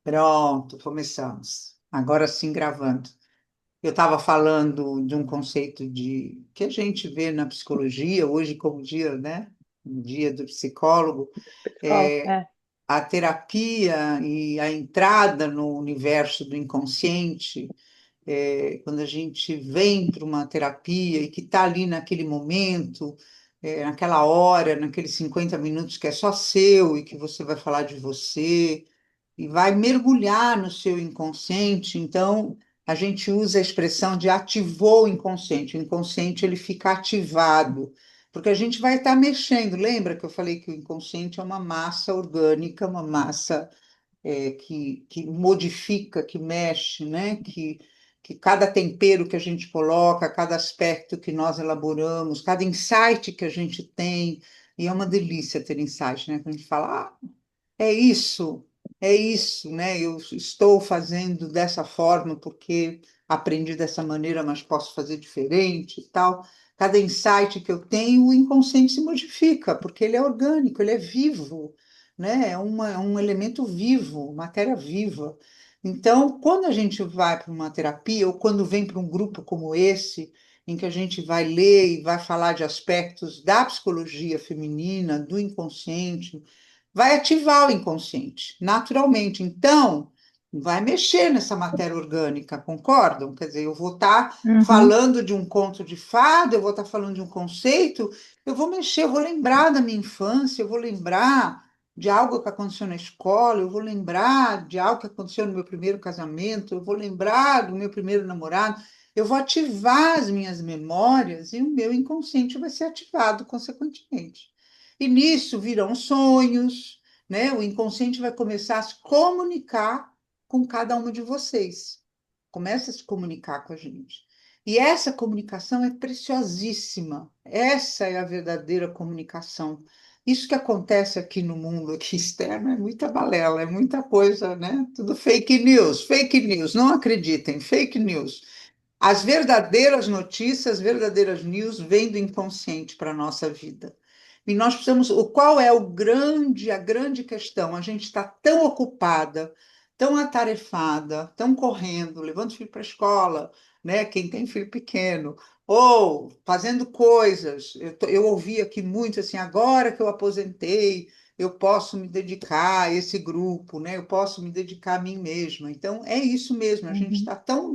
Pronto, começamos. Agora sim, gravando. Eu estava falando de um conceito de que a gente vê na psicologia hoje como dia, né? O dia do psicólogo, Psicólogo, é é. a terapia e a entrada no universo do inconsciente. Quando a gente vem para uma terapia e que está ali naquele momento, naquela hora, naqueles 50 minutos que é só seu e que você vai falar de você e vai mergulhar no seu inconsciente. Então, a gente usa a expressão de ativou o inconsciente. O inconsciente ele fica ativado, porque a gente vai estar mexendo. Lembra que eu falei que o inconsciente é uma massa orgânica, uma massa que modifica, que mexe, né? Que cada tempero que a gente coloca, cada aspecto que nós elaboramos, cada insight que a gente tem, e é uma delícia ter insight, né? Quando a gente fala, é isso, é isso, né? Eu estou fazendo dessa forma porque aprendi dessa maneira, mas posso fazer diferente e tal. Cada insight que eu tenho, o inconsciente se modifica, porque ele é orgânico, ele é vivo, né? É um elemento vivo, matéria viva. Então, quando a gente vai para uma terapia, ou quando vem para um grupo como esse, em que a gente vai ler e vai falar de aspectos da psicologia feminina, do inconsciente, vai ativar o inconsciente, naturalmente. Então, vai mexer nessa matéria orgânica, concordam? Quer dizer, eu vou estar Uhum, falando de um conto de fada, eu vou estar falando de um conceito, eu vou mexer, eu vou lembrar da minha infância, eu vou lembrar de algo que aconteceu na escola, eu vou lembrar de algo que aconteceu no meu primeiro casamento, eu vou lembrar do meu primeiro namorado, eu vou ativar as minhas memórias e o meu inconsciente vai ser ativado consequentemente. E nisso virão sonhos, né? O inconsciente vai começar a se comunicar com cada uma de vocês. Começa a se comunicar com a gente. E essa comunicação é preciosíssima. Essa é a verdadeira comunicação. Isso que acontece aqui no mundo aqui externo é muita balela, é muita coisa, né? Tudo fake news, fake news. Não acreditem, fake news. As verdadeiras notícias, as verdadeiras news vêm do inconsciente para a nossa vida. E nós precisamos, qual é a grande questão? A gente está tão ocupada, tão atarefada, tão correndo, levando o filho para a escola, né? Quem tem filho pequeno, ou fazendo coisas. Eu ouvi aqui muito assim, agora que eu aposentei, eu posso me dedicar a esse grupo, né? Eu posso me dedicar a mim mesma. Então, é isso mesmo, a gente uhum, está tão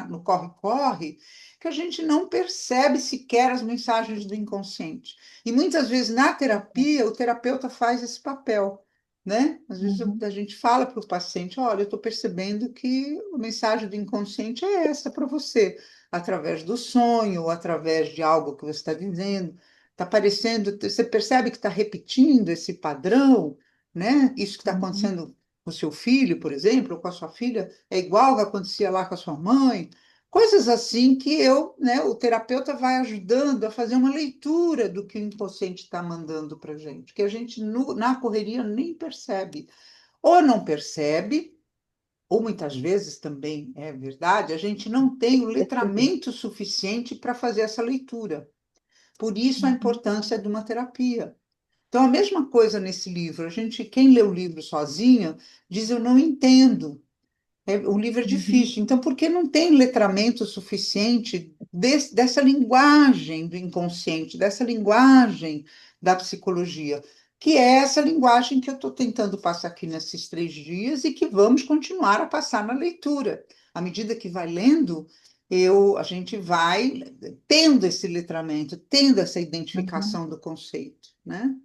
no corre-corre que a gente não percebe sequer as mensagens do inconsciente. E muitas vezes na terapia, o terapeuta faz esse papel, né? Às vezes uhum, a gente fala para o paciente, olha, eu estou percebendo que a mensagem do inconsciente é essa para você, através do sonho, ou através de algo que você está dizendo. Está parecendo, você percebe que está repetindo esse padrão, né? Isso que está uhum. acontecendo com o seu filho, por exemplo, ou com a sua filha, é igual ao que acontecia lá com a sua mãe. Coisas assim que né, o terapeuta vai ajudando a fazer uma leitura do que o inconsciente está mandando para a gente, que a gente na correria nem percebe. Ou não percebe, ou muitas vezes também é verdade, a gente não tem o Percebi. letramento suficiente para fazer essa leitura. Por isso a Uhum, importância de uma terapia. Então, a mesma coisa nesse livro. A gente, quem lê o livro sozinha, diz eu não entendo. O livro é uhum, difícil. Então, por que não tem letramento suficiente dessa linguagem do inconsciente, dessa linguagem da psicologia, que é essa linguagem que eu estou tentando passar aqui nesses 3 dias e que vamos continuar a passar na leitura. À medida que vai lendo, a gente vai tendo esse letramento, tendo essa uhum, identificação do conceito, né?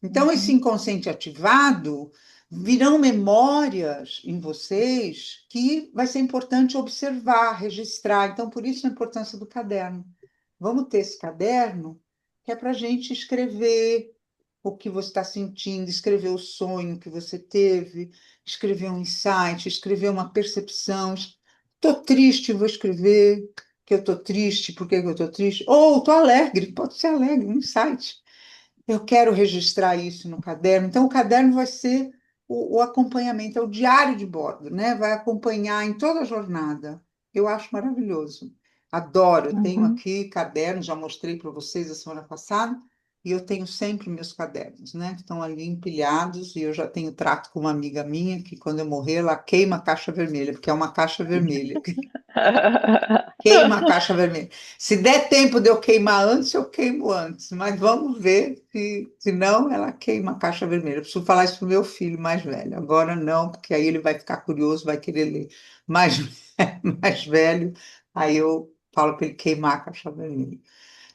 Então, esse uhum, inconsciente ativado virão memórias em vocês que vai ser importante observar, registrar. Então, por isso a importância do caderno. Vamos ter esse caderno que é para a gente escrever o que você está sentindo, escrever o sonho que você teve, escrever um insight, escrever uma percepção. Estou triste, vou escrever que eu estou triste, por que que eu estou triste? Ou estou alegre, pode ser alegre, um insight. Eu quero registrar isso no caderno. Então, o caderno vai ser o acompanhamento, é o diário de bordo, né? Vai acompanhar em toda a jornada. Eu acho maravilhoso. Adoro. Eu tenho uhum, aqui caderno, já mostrei para vocês a semana passada. e eu tenho sempre meus cadernos, né? Que estão ali empilhados, e eu já tenho trato com uma amiga minha que quando eu morrer, ela queima a caixa vermelha, porque é uma caixa vermelha. Queima a caixa vermelha. Se der tempo de eu queimar antes, eu queimo antes, mas vamos ver se não, ela queima a caixa vermelha. Eu preciso falar isso para o meu filho mais velho. Agora não, porque aí ele vai ficar curioso, vai querer ler. Mais, mais velho, aí eu falo para ele queimar a caixa vermelha.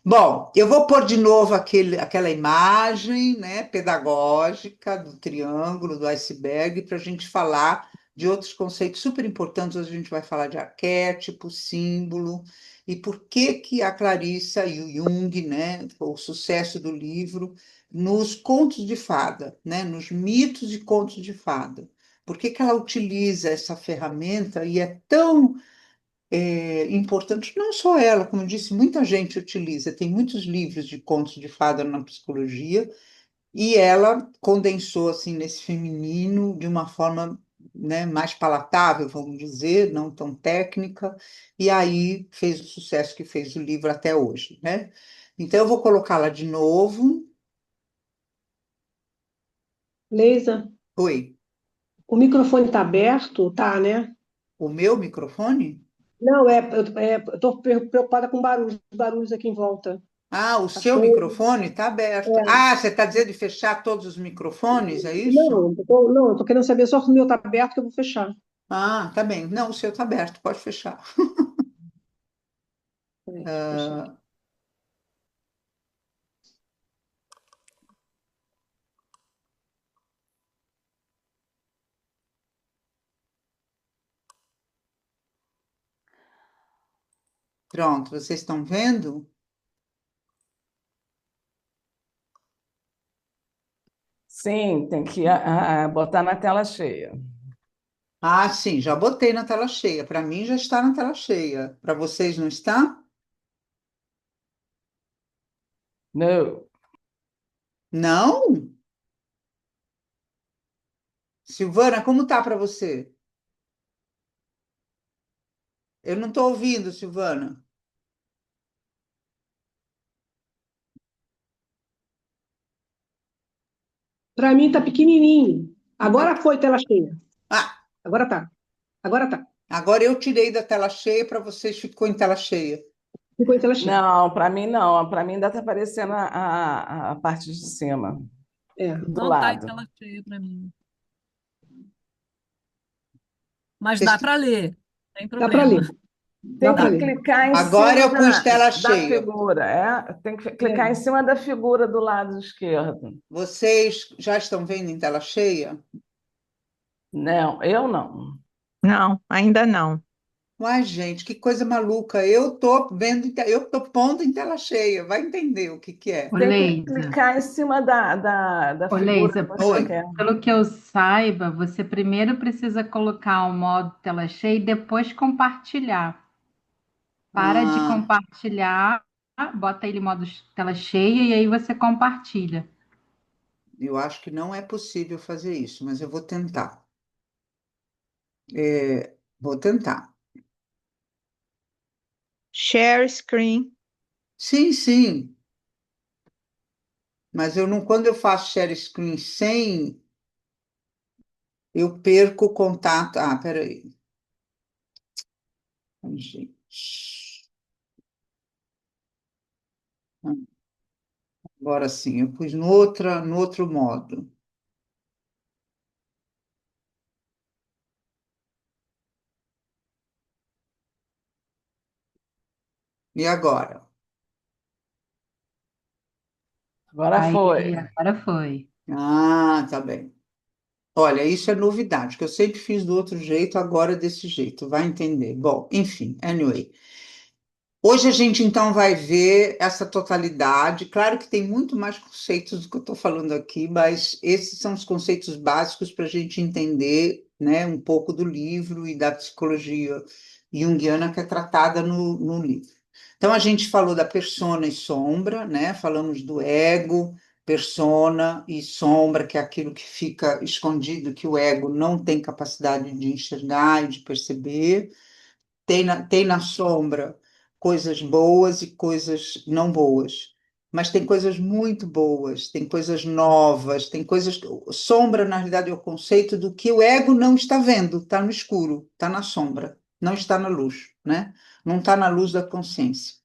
Bom, eu vou pôr de novo aquela imagem, né, pedagógica do triângulo, do iceberg, para a gente falar de outros conceitos super importantes. Hoje a gente vai falar de arquétipo, símbolo, e por que que a Clarissa e o Jung, né, o sucesso do livro, nos contos de fada, né, nos mitos e contos de fada. Por que que ela utiliza essa ferramenta e é tão importante, não só ela, como eu disse, muita gente utiliza, tem muitos livros de contos de fada na psicologia, e ela condensou assim nesse feminino de uma forma, né, mais palatável, vamos dizer, não tão técnica, e aí fez o sucesso que fez o livro até hoje, né? Então eu vou colocá-la de novo. Leisa, Oi, o microfone está aberto? Tá, né? o meu microfone? Não, eu estou preocupada com barulhos, barulhos aqui em volta. Ah, o seu Cachorro. microfone está aberto. É, Ah, você está dizendo de fechar todos os microfones, é isso? não, eu tô querendo saber só se o meu está aberto que eu vou fechar. Ah, tá bem. Não, o seu está aberto, pode fechar. É, fechar aqui. Ah, pronto, vocês estão vendo? Sim, tem que botar na tela cheia. Ah, sim, já botei na tela cheia. Para mim já está na tela cheia. Para vocês não está? No. Não? Silvana, como tá para você? Eu não estou ouvindo, Silvana. Para mim tá pequenininho. Mas- Agora foi tela cheia. Ah, Agora tá. Agora tá. agora eu tirei da tela cheia para vocês ficou em tela cheia. Ficou em tela cheia. Não, para mim não. Para mim ainda está aparecendo a parte de cima É. e do Não tá em lado. tela cheia para mim. Mas Vocês- dá para ler, não tem Dá para problema. ler. Dá Tem para que Dá. ler. clicar em Agora cima eu pus tela da cheia. figura, é? Tem que clicar em É. cima da figura do lado esquerdo. Vocês já estão vendo em tela cheia? Não, eu não. Não, ainda não. Uai, gente, que coisa maluca. Eu tô vendo, eu tô pondo em tela cheia. Vai entender o que que é. Ô, Tem que Leisa, clicar em cima da ô, figura que Leisa, você Oi. quer. pelo que eu saiba, você primeiro precisa colocar o modo tela cheia e depois compartilhar. Para de Ah, compartilhar, bota ele em modo tela cheia e aí você compartilha. eu acho que não é possível fazer isso, mas eu vou tentar. Vou tentar. Share screen. Sim, sim, mas eu não, quando eu faço share screen sem, eu perco o contato. Ah, peraí. Ai, gente. Agora sim, eu pus no outro modo. E agora? Agora Aí, foi. agora foi. Ah, tá bem. Olha, isso é novidade, que eu sempre fiz do outro jeito, agora é desse jeito, vai entender. Bom, enfim, anyway. Hoje a gente então vai ver essa totalidade. Claro que tem muito mais conceitos do que eu estou falando aqui, mas esses são os conceitos básicos para a gente entender, né, um pouco do livro e da psicologia junguiana que é tratada no livro. Então a gente falou da persona e sombra, né? Falamos do ego, persona e sombra, que é aquilo que fica escondido, que o ego não tem capacidade de enxergar e de perceber. Tem na sombra coisas boas e coisas não boas. mas tem coisas muito boas, tem coisas novas, tem coisas. Sombra, na realidade, é o conceito do que o ego não está vendo, está no escuro, está na sombra, não está na luz, né? Não está na luz da consciência.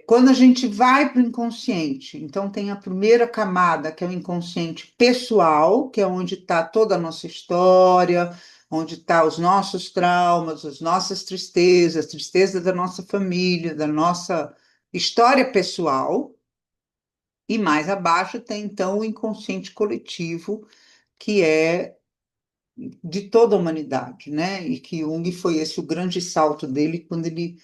Quando a gente vai para o inconsciente, então tem a primeira camada, que é o inconsciente pessoal, que é onde está toda a nossa história, onde estão os nossos traumas, as nossas tristezas, tristeza da nossa família, da nossa história pessoal. E mais abaixo tem, então, o inconsciente coletivo, que é de toda a humanidade, né? E que Jung foi esse o grande salto dele quando ele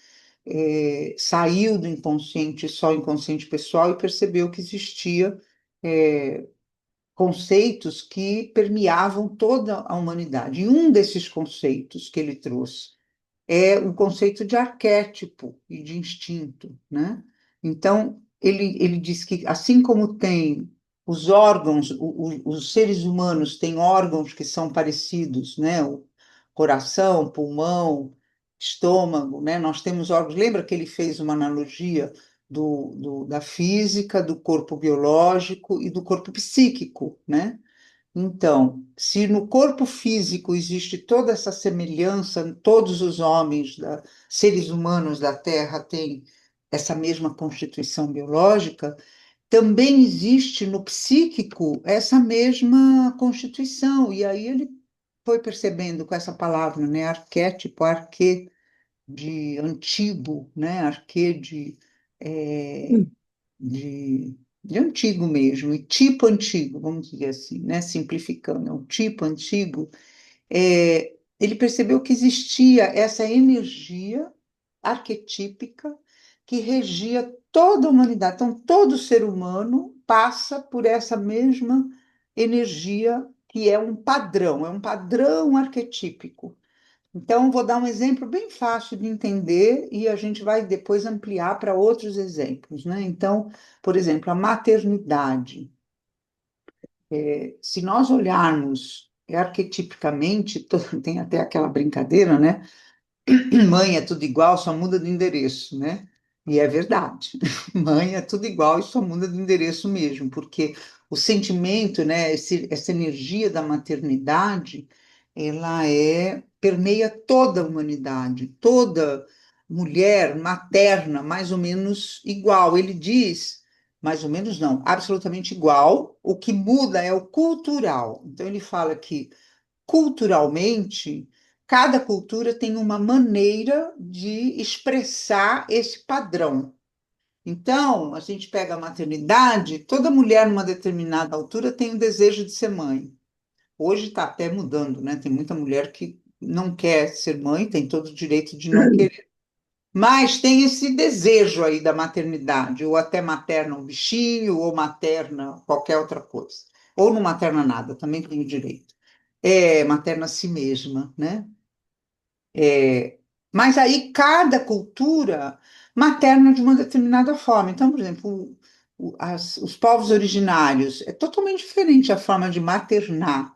saiu do inconsciente, só inconsciente pessoal, e percebeu que existia conceitos que permeavam toda a humanidade. E um desses conceitos que ele trouxe é o conceito de arquétipo e de instinto, né? Então, ele diz que, assim como tem os órgãos, os seres humanos têm órgãos que são parecidos, né? O coração, pulmão, estômago, né? Nós temos órgãos. Lembra que ele fez uma analogia da física, do corpo biológico e do corpo psíquico, né? Então, se no corpo físico existe toda essa semelhança, todos os homens, seres humanos da Terra têm essa mesma constituição biológica, também existe no psíquico essa mesma constituição. E aí ele foi percebendo com essa palavra, né, arquétipo, arquê de antigo, né, arquê eh, de antigo mesmo, e tipo antigo, vamos dizer assim, né? Simplificando, é um tipo antigo, ele percebeu que existia essa energia arquetípica que regia toda a humanidade. Então, todo ser humano passa por essa mesma energia que é um padrão arquetípico. Então, vou dar um exemplo bem fácil de entender e a gente vai depois ampliar para outros exemplos, né? Então, por exemplo, a maternidade. Se nós olharmos arquetipicamente, tem até aquela brincadeira, né? Mãe é tudo igual, só muda do endereço, né? E é verdade. Mãe é tudo igual e só muda do endereço mesmo, porque o sentimento, né, essa energia da maternidade, ela permeia toda a humanidade, toda mulher materna, mais ou menos igual. Ele diz, mais ou menos não, absolutamente igual. O que muda é o cultural. Então ele fala que culturalmente, cada cultura tem uma maneira de expressar esse padrão. Então, a gente pega a maternidade, toda mulher numa determinada altura tem o desejo de ser mãe. Hoje está até mudando, né? Tem muita mulher que não quer ser mãe, tem todo o direito de não querer. Mas tem esse desejo aí da maternidade, ou até materna um bichinho, ou materna qualquer outra coisa. Ou não materna nada, também tem o direito. Materna a si mesma, né? Mas aí cada cultura materna de uma determinada forma. Então, por exemplo, os povos originários é totalmente diferente a forma de maternar,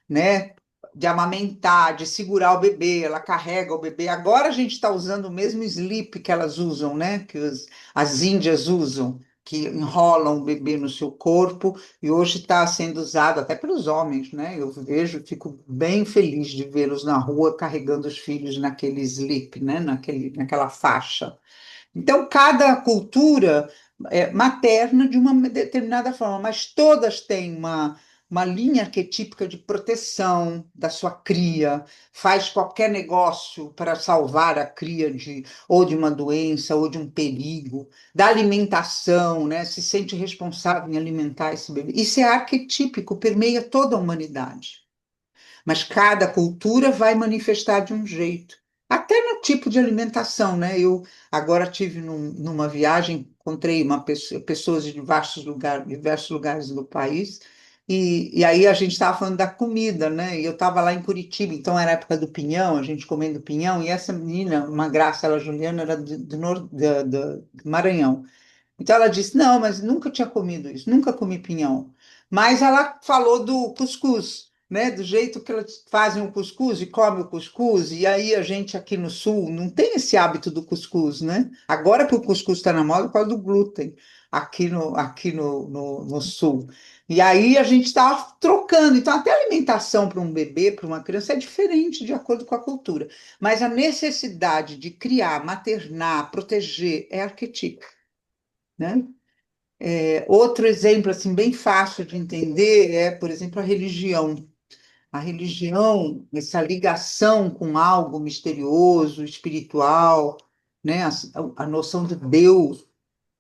né? De amamentar, de segurar o bebê, ela carrega o bebê. Agora a gente está usando o mesmo sleep que elas usam, né? Que as índias usam, que enrolam o bebê no seu corpo, e hoje está sendo usado até pelos homens, né? Eu vejo, fico bem feliz de vê-los na rua carregando os filhos naquele sleep, né? Naquela faixa. Então, cada cultura é materna de uma determinada forma, mas todas têm uma linha arquetípica de proteção da sua cria, faz qualquer negócio para salvar a cria ou de uma doença ou de um perigo, da alimentação, né? Se sente responsável em alimentar esse bebê. Isso é arquetípico, permeia toda a humanidade, mas cada cultura vai manifestar de um jeito. Até no tipo de alimentação, né? Eu agora tive numa viagem, encontrei pessoas de diversos lugares do país, e aí a gente estava falando da comida, né? E eu estava lá em Curitiba, então era a época do pinhão, a gente comendo pinhão, e essa menina, uma graça, ela, Juliana, era do Maranhão. Então ela disse: Não, mas nunca tinha comido isso, nunca comi pinhão. Mas ela falou do cuscuz. né? Do jeito que elas fazem o cuscuz e comem o cuscuz, e aí a gente aqui no sul não tem esse hábito do cuscuz, né? Agora que o cuscuz está na moda por causa do glúten, aqui no sul. E aí a gente está trocando. Então, até a alimentação para um bebê, para uma criança, é diferente de acordo com a cultura. Mas a necessidade de criar, maternar, proteger é arquetípica, né? Outro exemplo assim bem fácil de entender é, por exemplo, a religião. A religião, essa ligação com algo misterioso, espiritual, né? A noção de Deus,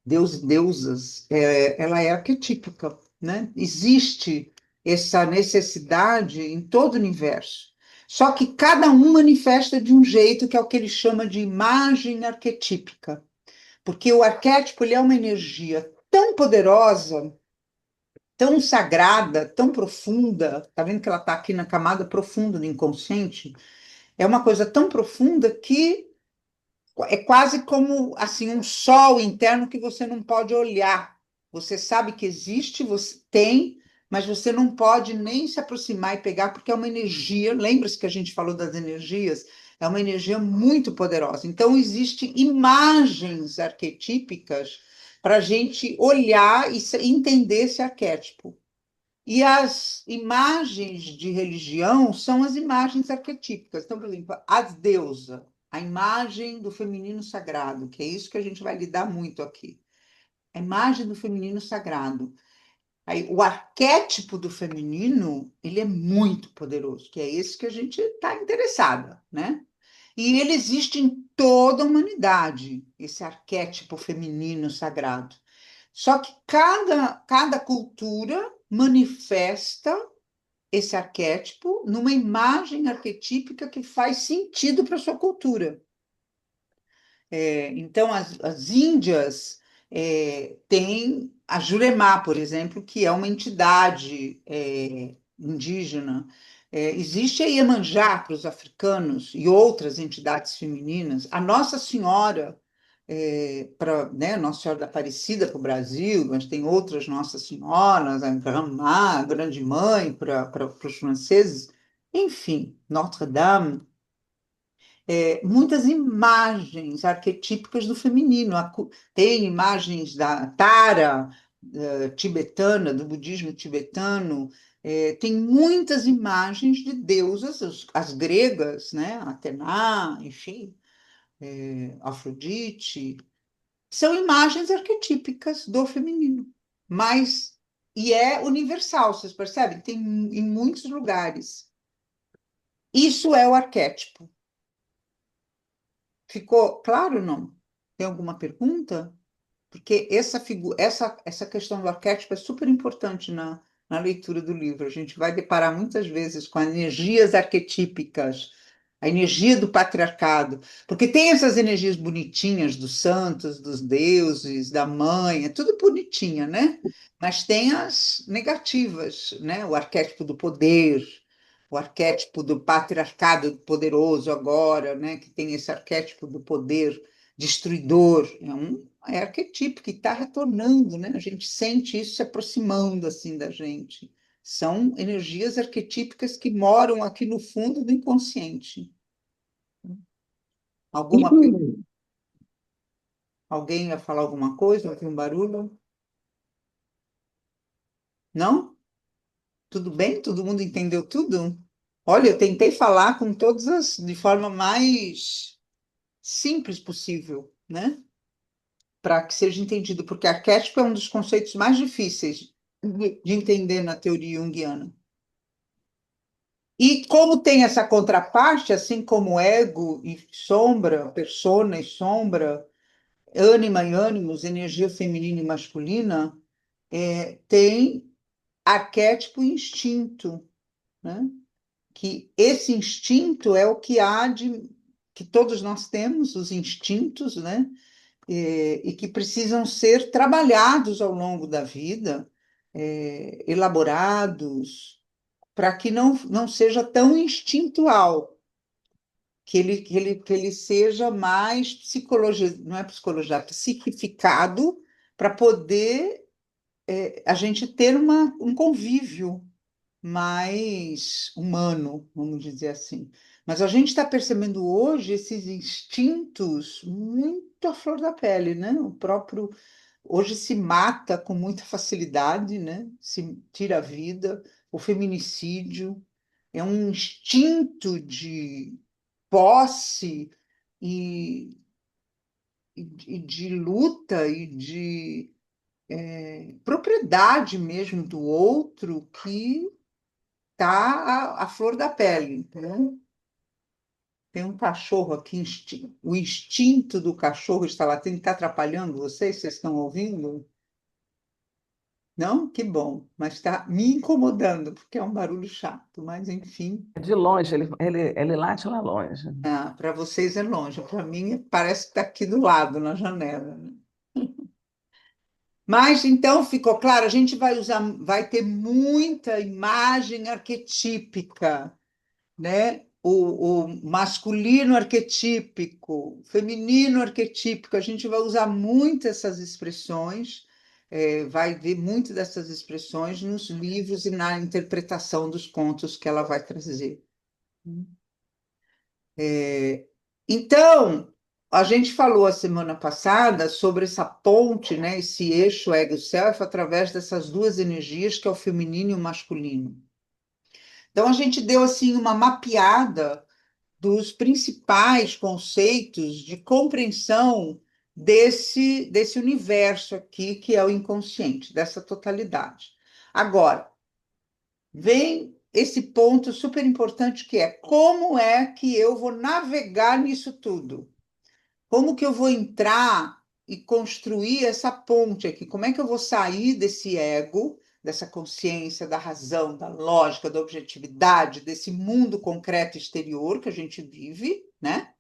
Deus e deusas, ela é arquetípica, né? Existe essa necessidade em todo o universo. Só que cada um manifesta de um jeito que é o que ele chama de imagem arquetípica, porque o arquétipo ele é uma energia tão poderosa, tão sagrada, tão profunda. Tá vendo que ela está aqui na camada profunda do inconsciente? É uma coisa tão profunda que é quase como assim um sol interno que você não pode olhar. Você sabe que existe, você tem, mas você não pode nem se aproximar e pegar, porque é uma energia. Lembra-se que a gente falou das energias? É uma energia muito poderosa. Então, existem imagens arquetípicas para a gente olhar e entender esse arquétipo. E as imagens de religião são as imagens arquetípicas. Então, por exemplo, a deusa, a imagem do feminino sagrado, que é isso que a gente vai lidar muito aqui. A imagem do feminino sagrado. Aí, o arquétipo do feminino, ele é muito poderoso, que é esse que a gente está interessada, né? E ele existe em toda a humanidade, esse arquétipo feminino sagrado. Só que cada cultura manifesta esse arquétipo numa imagem arquetípica que faz sentido para a sua cultura. Então, as Índias têm a Juremá, por exemplo, que é uma entidade indígena. Existe a Iemanjá para os africanos e outras entidades femininas. A Nossa Senhora, né, Nossa Senhora da Aparecida para o Brasil, mas tem outras Nossas Senhoras, a Grandma, a Grande Mãe para os franceses. Enfim, Notre-Dame, muitas imagens arquetípicas do feminino. Tem imagens da Tara, tibetana, do budismo tibetano, tem muitas imagens de deusas, as gregas, né? Atena, enfim, Afrodite, são imagens arquetípicas do feminino, mas e é universal, vocês percebem? Tem em muitos lugares. Isso é o arquétipo. Ficou claro ou não? Tem alguma pergunta? Porque essa questão do arquétipo é super importante na leitura do livro. A gente vai deparar muitas vezes com energias arquetípicas, a energia do patriarcado, porque tem essas energias bonitinhas dos santos, dos deuses, da mãe, é tudo bonitinha, né? Mas tem as negativas, né? O arquétipo do poder, o arquétipo do patriarcado poderoso agora, né? Que tem esse arquétipo do poder destruidor, é arquetípico que está retornando, né? A gente sente isso se aproximando assim da gente. São energias arquetípicas que moram aqui no fundo do inconsciente. Alguém ia falar alguma coisa? Ouviu um barulho? Não? Tudo bem? Todo mundo entendeu tudo? Olha, eu tentei falar com todas de forma mais simples possível, né? Para que seja entendido, porque arquétipo é um dos conceitos mais difíceis de entender na teoria junguiana. E como tem essa contraparte, assim como ego e sombra, persona e sombra, ânima e ânimos, energia feminina e masculina, tem arquétipo e instinto, né? Que esse instinto é o que há de que todos nós temos, os instintos, né? E que precisam ser trabalhados ao longo da vida, elaborados, para que não seja tão instintual, que ele seja mais não é psicologia, psiquificado, para poder a gente ter um convívio mais humano, vamos dizer assim. Mas a gente está percebendo hoje esses instintos muito à flor da pele, né? O próprio hoje se mata com muita facilidade, né? Se tira a vida, o feminicídio é um instinto de posse e, e de luta e de propriedade mesmo do outro que está à flor da pele. Né? Tem um cachorro aqui, o instinto do cachorro está latendo, está atrapalhando vocês? Vocês estão ouvindo? Não? Que bom, mas está me incomodando, porque é um barulho chato, mas enfim, De longe, ele late lá longe. para vocês é longe, para mim parece que está aqui do lado, na janela. Né? Mas então ficou claro, a gente vai usar, vai ter muita imagem arquetípica, né? O masculino arquetípico, o feminino arquetípico, a gente vai usar muito essas expressões, vai ver muito dessas expressões nos livros e na interpretação dos contos que ela vai trazer. Então, a gente falou a semana passada sobre essa ponte, né, esse eixo ego-self através dessas duas energias que é o feminino e o masculino. Então, a gente deu assim uma mapeada dos principais conceitos de compreensão desse universo aqui, que é o inconsciente, dessa totalidade. Agora, vem esse ponto super importante que é como é que eu vou navegar nisso tudo? Como que eu vou entrar e construir essa ponte aqui? Como é que eu vou sair desse ego, dessa consciência, da razão, da lógica, da objetividade, desse mundo concreto exterior que a gente vive, né?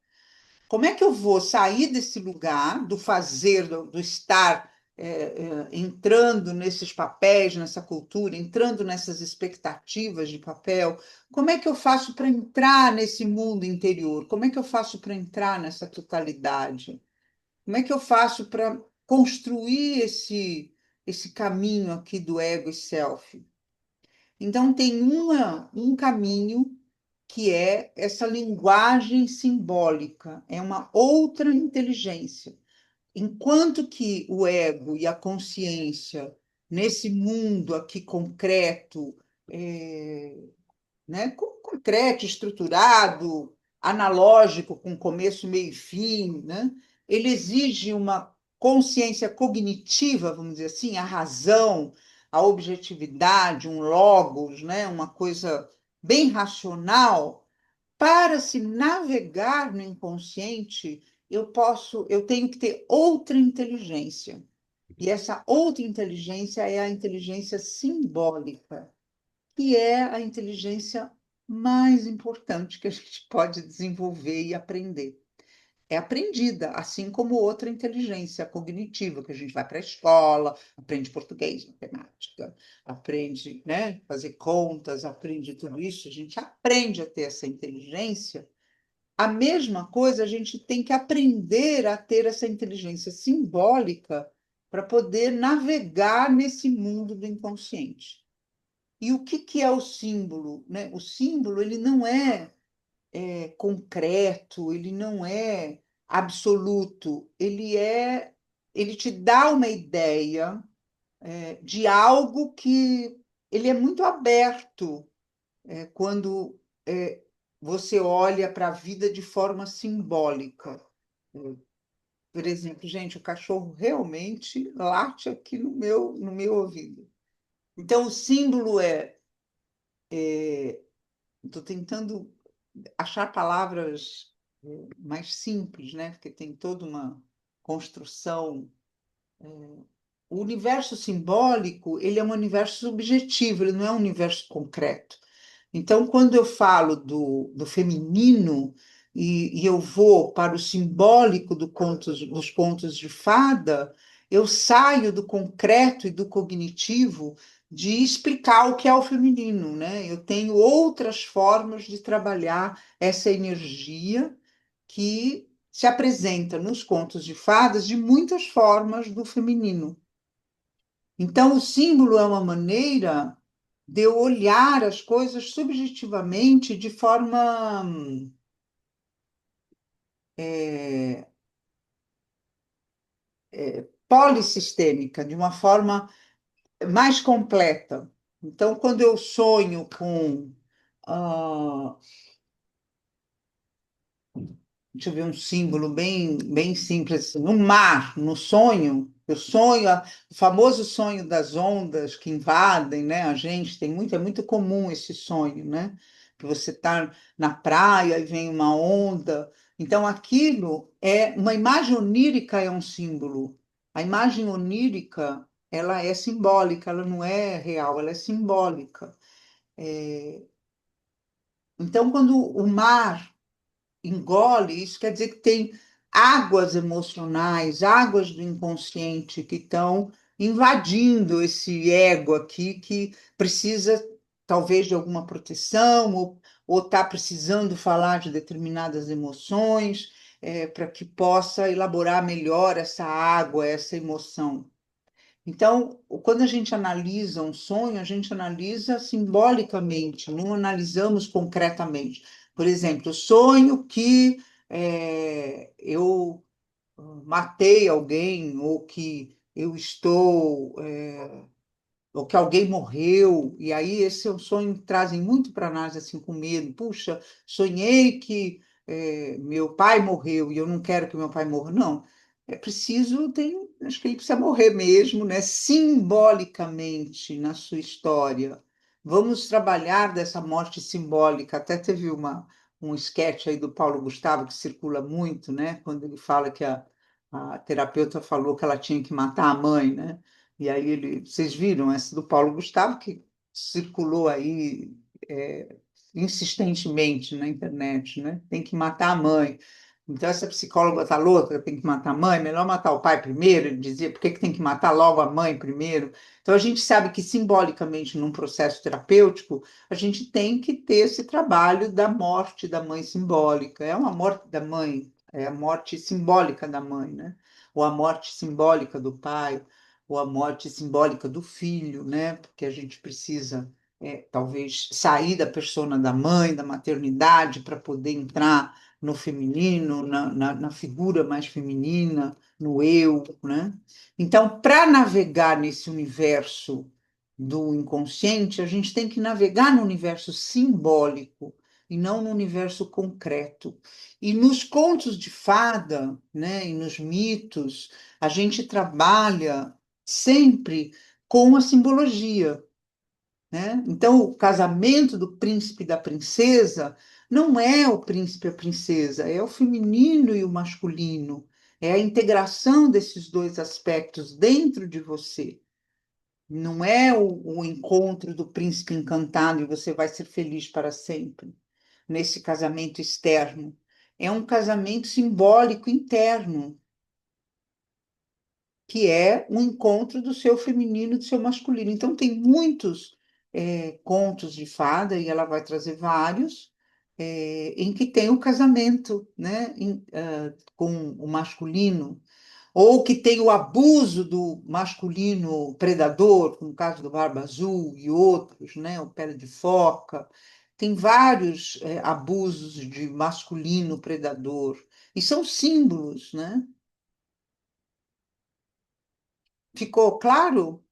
Como é que eu vou sair desse lugar do fazer, do estar entrando nesses papéis, nessa cultura, entrando nessas expectativas de papel? Como é que eu faço para entrar nesse mundo interior? Como é que eu faço para entrar nessa totalidade? Como é que eu faço para construir esse caminho aqui do ego e self? Então, tem um caminho que é essa linguagem simbólica, é uma outra inteligência. Enquanto que o ego e a consciência, nesse mundo aqui concreto, é, né, concreto, estruturado, analógico, com começo, meio e fim, né, ele exige uma consciência cognitiva, vamos dizer assim, a razão, a objetividade, um logos, né, uma coisa bem racional. Para se navegar no inconsciente, eu tenho que ter outra inteligência. E essa outra inteligência é a inteligência simbólica, que é a inteligência mais importante que a gente pode desenvolver e aprender. É aprendida, assim como outra inteligência cognitiva, que a gente vai para a escola, aprende português, matemática, aprende, né, fazer contas, aprende tudo isso, a gente aprende a ter essa inteligência. A mesma coisa, a gente tem que aprender a ter essa inteligência simbólica para poder navegar nesse mundo do inconsciente. E o que é o símbolo? Né? O símbolo ele não é concreto, ele não é absoluto, ele te dá uma ideia de algo que ele é muito aberto quando você olha para a vida de forma simbólica. Por exemplo, gente, o cachorro realmente late aqui no meu ouvido. Então, o símbolo estou tentando achar palavras mais simples, né? Porque tem toda uma construção. O universo simbólico, ele é um universo subjetivo, ele não é um universo concreto. Então, quando eu falo do feminino e eu vou para o simbólico dos contos de fada, eu saio do concreto e do cognitivo de explicar o que é o feminino, né? Eu tenho outras formas de trabalhar essa energia que se apresenta nos contos de fadas de muitas formas do feminino. Então, o símbolo é uma maneira de eu olhar as coisas subjetivamente de forma polissistêmica, de uma forma mais completa. Então, quando eu sonho com, ah, deixa eu ver um símbolo bem simples, assim, no mar, no sonho, eu sonho, o famoso sonho das ondas que invadem, né, a gente, é muito comum esse sonho, né, que você está na praia e vem uma onda, então aquilo é, uma imagem onírica é um símbolo, a imagem onírica, ela é simbólica, ela não é real, ela é simbólica. Então, quando o mar engole, isso quer dizer que tem águas emocionais, águas do inconsciente que estão invadindo esse ego aqui que precisa talvez de alguma proteção ou está precisando falar de determinadas emoções para que possa elaborar melhor essa água, essa emoção. Então, quando a gente analisa um sonho, a gente analisa simbolicamente, não analisamos concretamente. Por exemplo, sonho que eu matei alguém, ou que eu estou, ou que alguém morreu, e aí esse é um sonho que trazem muito para nós, assim, com medo. Puxa, sonhei que meu pai morreu e eu não quero que meu pai morra. Não, é preciso, acho que ele precisa morrer mesmo, né? Simbolicamente na sua história. Vamos trabalhar dessa morte simbólica. Até teve um sketch aí do Paulo Gustavo que circula muito, né? Quando ele fala que a terapeuta falou que ela tinha que matar a mãe, né? E aí vocês viram essa do Paulo Gustavo que circulou aí é, insistentemente na internet, né? Tem que matar a mãe. Então essa psicóloga está louca, tem que matar a mãe, melhor matar o pai primeiro, ele dizia, por que que tem que matar logo a mãe primeiro? Então a gente sabe que simbolicamente num processo terapêutico, a gente tem que ter esse trabalho da morte da mãe simbólica. É uma morte da mãe, é a morte simbólica da mãe, né? Ou a morte simbólica do pai, ou a morte simbólica do filho, né? Porque a gente precisa, talvez, sair da persona da mãe, da maternidade, para poder entrar no feminino, na figura mais feminina, no eu, né? Então, para navegar nesse universo do inconsciente, a gente tem que navegar no universo simbólico e não no universo concreto. E nos contos de fada, né, e nos mitos, a gente trabalha sempre com a simbologia, né? Então, o casamento do príncipe e da princesa não é o príncipe e a princesa, é o feminino e o masculino, é a integração desses dois aspectos dentro de você. Não é o encontro do príncipe encantado e você vai ser feliz para sempre, nesse casamento externo. É um casamento simbólico interno, que é um encontro do seu feminino e do seu masculino. Então, tem muitos contos de fada, e ela vai trazer vários, em que tem o casamento, né, com o masculino, ou que tem o abuso do masculino predador, como o caso do Barba Azul e outros, né, o Pele de Foca. Tem vários abusos de masculino predador, e são símbolos, né? Ficou claro?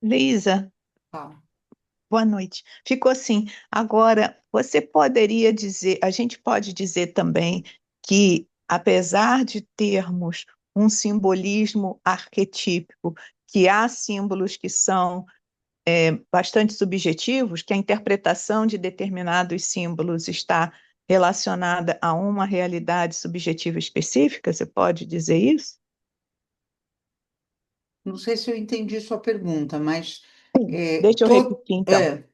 Lisa, Tá. boa noite. Ficou assim. Agora, você poderia dizer, a gente pode dizer também que, apesar de termos um simbolismo arquetípico, que há símbolos que são bastante subjetivos, que a interpretação de determinados símbolos está relacionada a uma realidade subjetiva específica, você pode dizer isso? Não sei se eu entendi sua pergunta, mas Deixa eu repetir, então. é,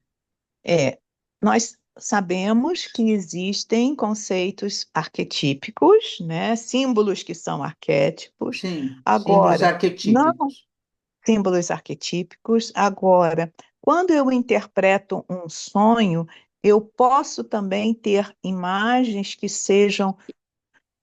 É, nós sabemos que existem conceitos arquetípicos, né? Símbolos que são arquétipos. sim, símbolos Agora, não arquetípicos. símbolos arquetípicos. Agora, quando eu interpreto um sonho, eu posso também ter imagens que sejam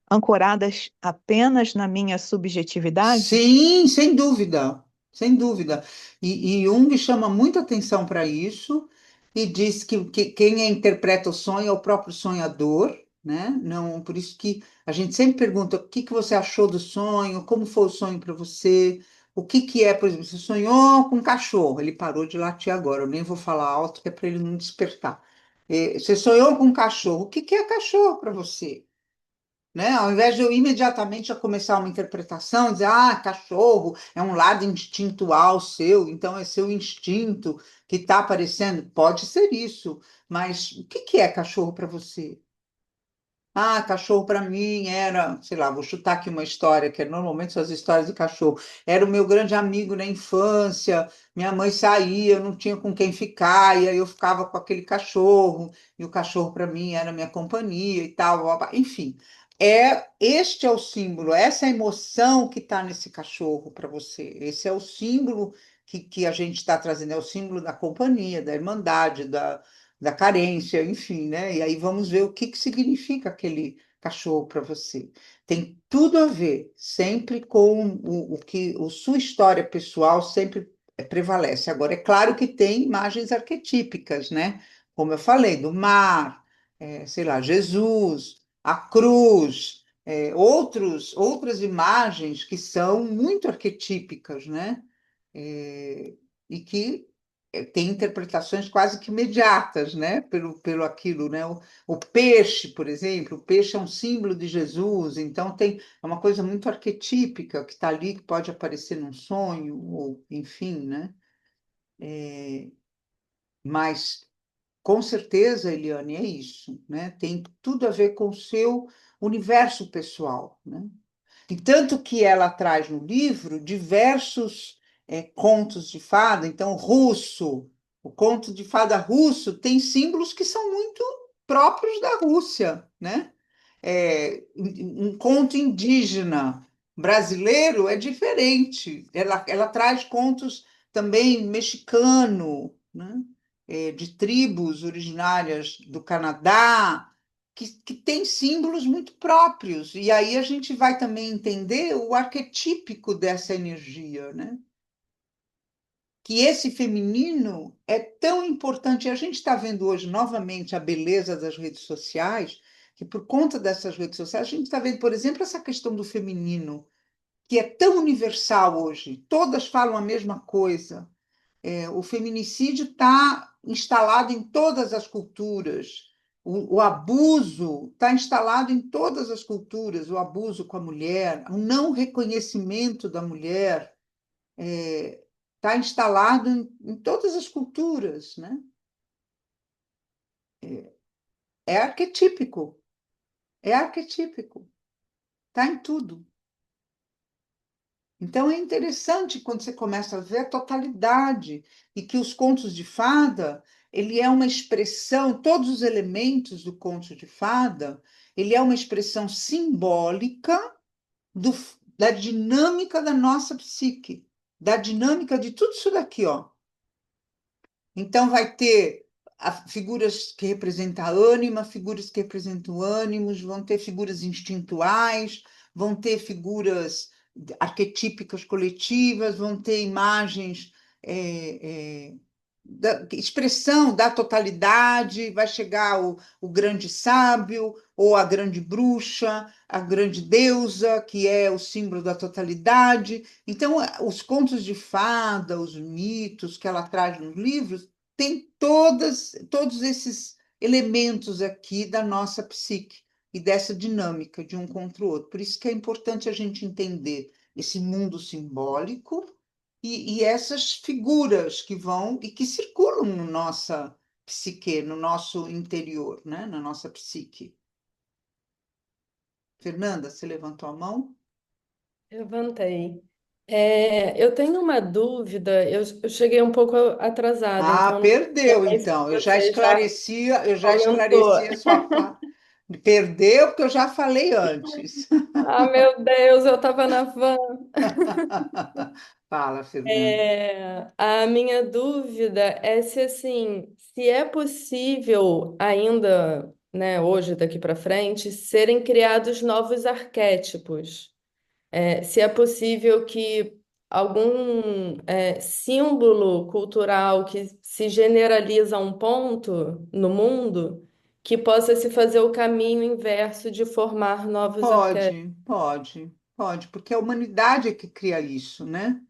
ancoradas apenas na minha subjetividade? Sim, sem dúvida. sem dúvida. E Jung chama muita atenção para isso e diz que quem interpreta o sonho é o próprio sonhador, né? Não, por isso que a gente sempre pergunta o que que você achou do sonho, como foi o sonho para você, o que que é, por exemplo, você sonhou com um cachorro, ele parou de latir agora, eu nem vou falar alto que é para ele não despertar. Você sonhou com um cachorro, o que que é cachorro para você? Né? Ao invés de eu imediatamente já começar uma interpretação, dizer, ah, cachorro é um lado instintual seu, então é seu instinto que está aparecendo. Pode ser isso, mas o que que é cachorro para você? Ah, cachorro para mim era, sei lá, vou chutar aqui uma história, que normalmente são as histórias de cachorro. Era o meu grande amigo na infância, minha mãe saía, eu não tinha com quem ficar, e aí eu ficava com aquele cachorro, e o cachorro para mim era minha companhia e tal, blá, blá. Enfim. Este é o símbolo, essa é a emoção que está nesse cachorro para você. Esse é o símbolo que a gente está trazendo, é o símbolo da companhia, da irmandade, da carência, enfim, né? E aí vamos ver o que que significa aquele cachorro para você. Tem tudo a ver, sempre com o que a sua história pessoal sempre prevalece. Agora, é claro que tem imagens arquetípicas, né? Como eu falei, do mar, sei lá, Jesus, a cruz, outras imagens que são muito arquetípicas, né? É, e que tem interpretações quase que imediatas, né? Pelo aquilo, né? O peixe, por exemplo, o peixe é um símbolo de Jesus, então é uma coisa muito arquetípica que está ali, que pode aparecer num sonho, ou enfim, né? Mas com certeza, Eliane, é isso, né? Tem tudo a ver com o seu universo pessoal, né? E tanto que ela traz no livro diversos contos de fada, então russo, o conto de fada russo tem símbolos que são muito próprios da Rússia, né? Um conto indígena brasileiro é diferente. Ela traz contos também mexicano, né? De tribos originárias do Canadá, que têm símbolos muito próprios. E aí a gente vai também entender o arquetípico dessa energia, né? Que esse feminino é tão importante. A gente está vendo hoje novamente a beleza das redes sociais, que por conta dessas redes sociais, a gente está vendo, por exemplo, essa questão do feminino, que é tão universal hoje. Todas falam a mesma coisa. O feminicídio está instalado em todas as culturas. O abuso está instalado em todas as culturas, o abuso com a mulher, o não reconhecimento da mulher está instalado em todas as culturas, né? É arquetípico, é arquetípico, está em tudo. Então é interessante quando você começa a ver a totalidade e que os contos de fada, ele é uma expressão, todos os elementos do conto de fada, ele é uma expressão simbólica do, da dinâmica da nossa psique, da dinâmica de tudo isso daqui, ó. Então, vai ter figuras que representam a ânima, figuras que representam ânimos, vão ter figuras instintuais, vão ter figuras arquetípicas coletivas, vão ter imagens, da expressão da totalidade, vai chegar o grande sábio, ou a grande bruxa, a grande deusa, que é o símbolo da totalidade. Então, os contos de fada, os mitos que ela traz nos livros, tem todos esses elementos aqui da nossa psique e dessa dinâmica de um contra o outro. Por isso que é importante a gente entender esse mundo simbólico e essas figuras que vão e que circulam na nossa psique, no nosso interior, né? Na nossa psique. Fernanda, você levantou a mão? Levantei. Eu tenho uma dúvida, eu cheguei um pouco atrasada, Ah, então não perdeu, sei se então. você já Eu já comentou. esclareci a sua parte. Perdeu porque eu já falei antes. Ah, meu Deus, eu estava na van. Fala, Fernanda. A minha dúvida é se assim, se é possível ainda, né, hoje daqui para frente, serem criados novos arquétipos. Se é possível que algum símbolo cultural que se generaliza a um ponto no mundo que possa se fazer o caminho inverso de formar novos arquétipos? Pode, porque a humanidade é que cria isso, né?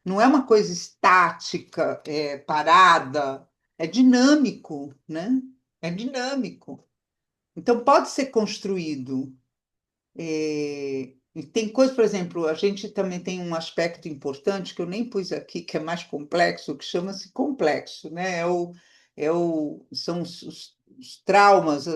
Não é uma coisa estática, parada, é dinâmico, né? É dinâmico. Então, pode ser construído. E tem coisa, por exemplo, a gente também tem um aspecto importante que eu nem pus aqui, que é mais complexo, que chama-se complexo, né? São os traumas,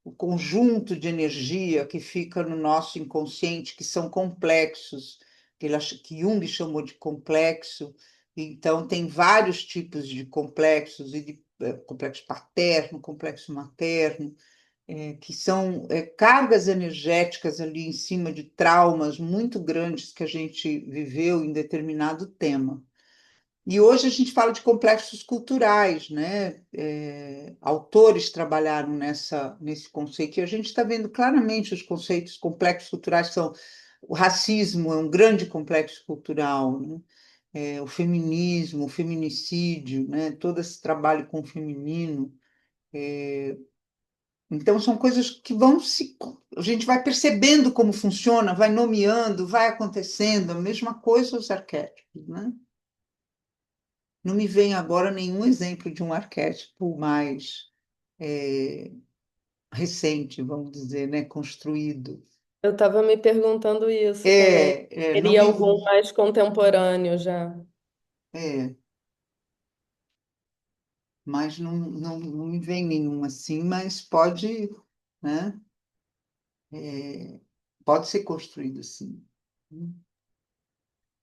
o conjunto de energia que fica no nosso inconsciente, que são complexos, que Jung chamou de complexo. Então, tem vários tipos de complexos, complexo paterno, complexo materno, que são cargas energéticas ali em cima de traumas muito grandes que a gente viveu em determinado tema. E hoje a gente fala de complexos culturais, né? Autores trabalharam nesse conceito, e a gente está vendo claramente os conceitos complexos culturais são o racismo é um grande complexo cultural, né? O feminismo, o feminicídio, né? Todo esse trabalho com o feminino. Então, são coisas que vão se. A gente vai percebendo como funciona, vai nomeando, vai acontecendo, a mesma coisa os arquétipos, né? Não me vem agora nenhum exemplo de um arquétipo mais recente, vamos dizer, né? Construído. Eu estava me perguntando isso também. Não Teria me. algum mais contemporâneo já? É, mas não me vem nenhum assim, mas pode, né? Pode ser construído assim.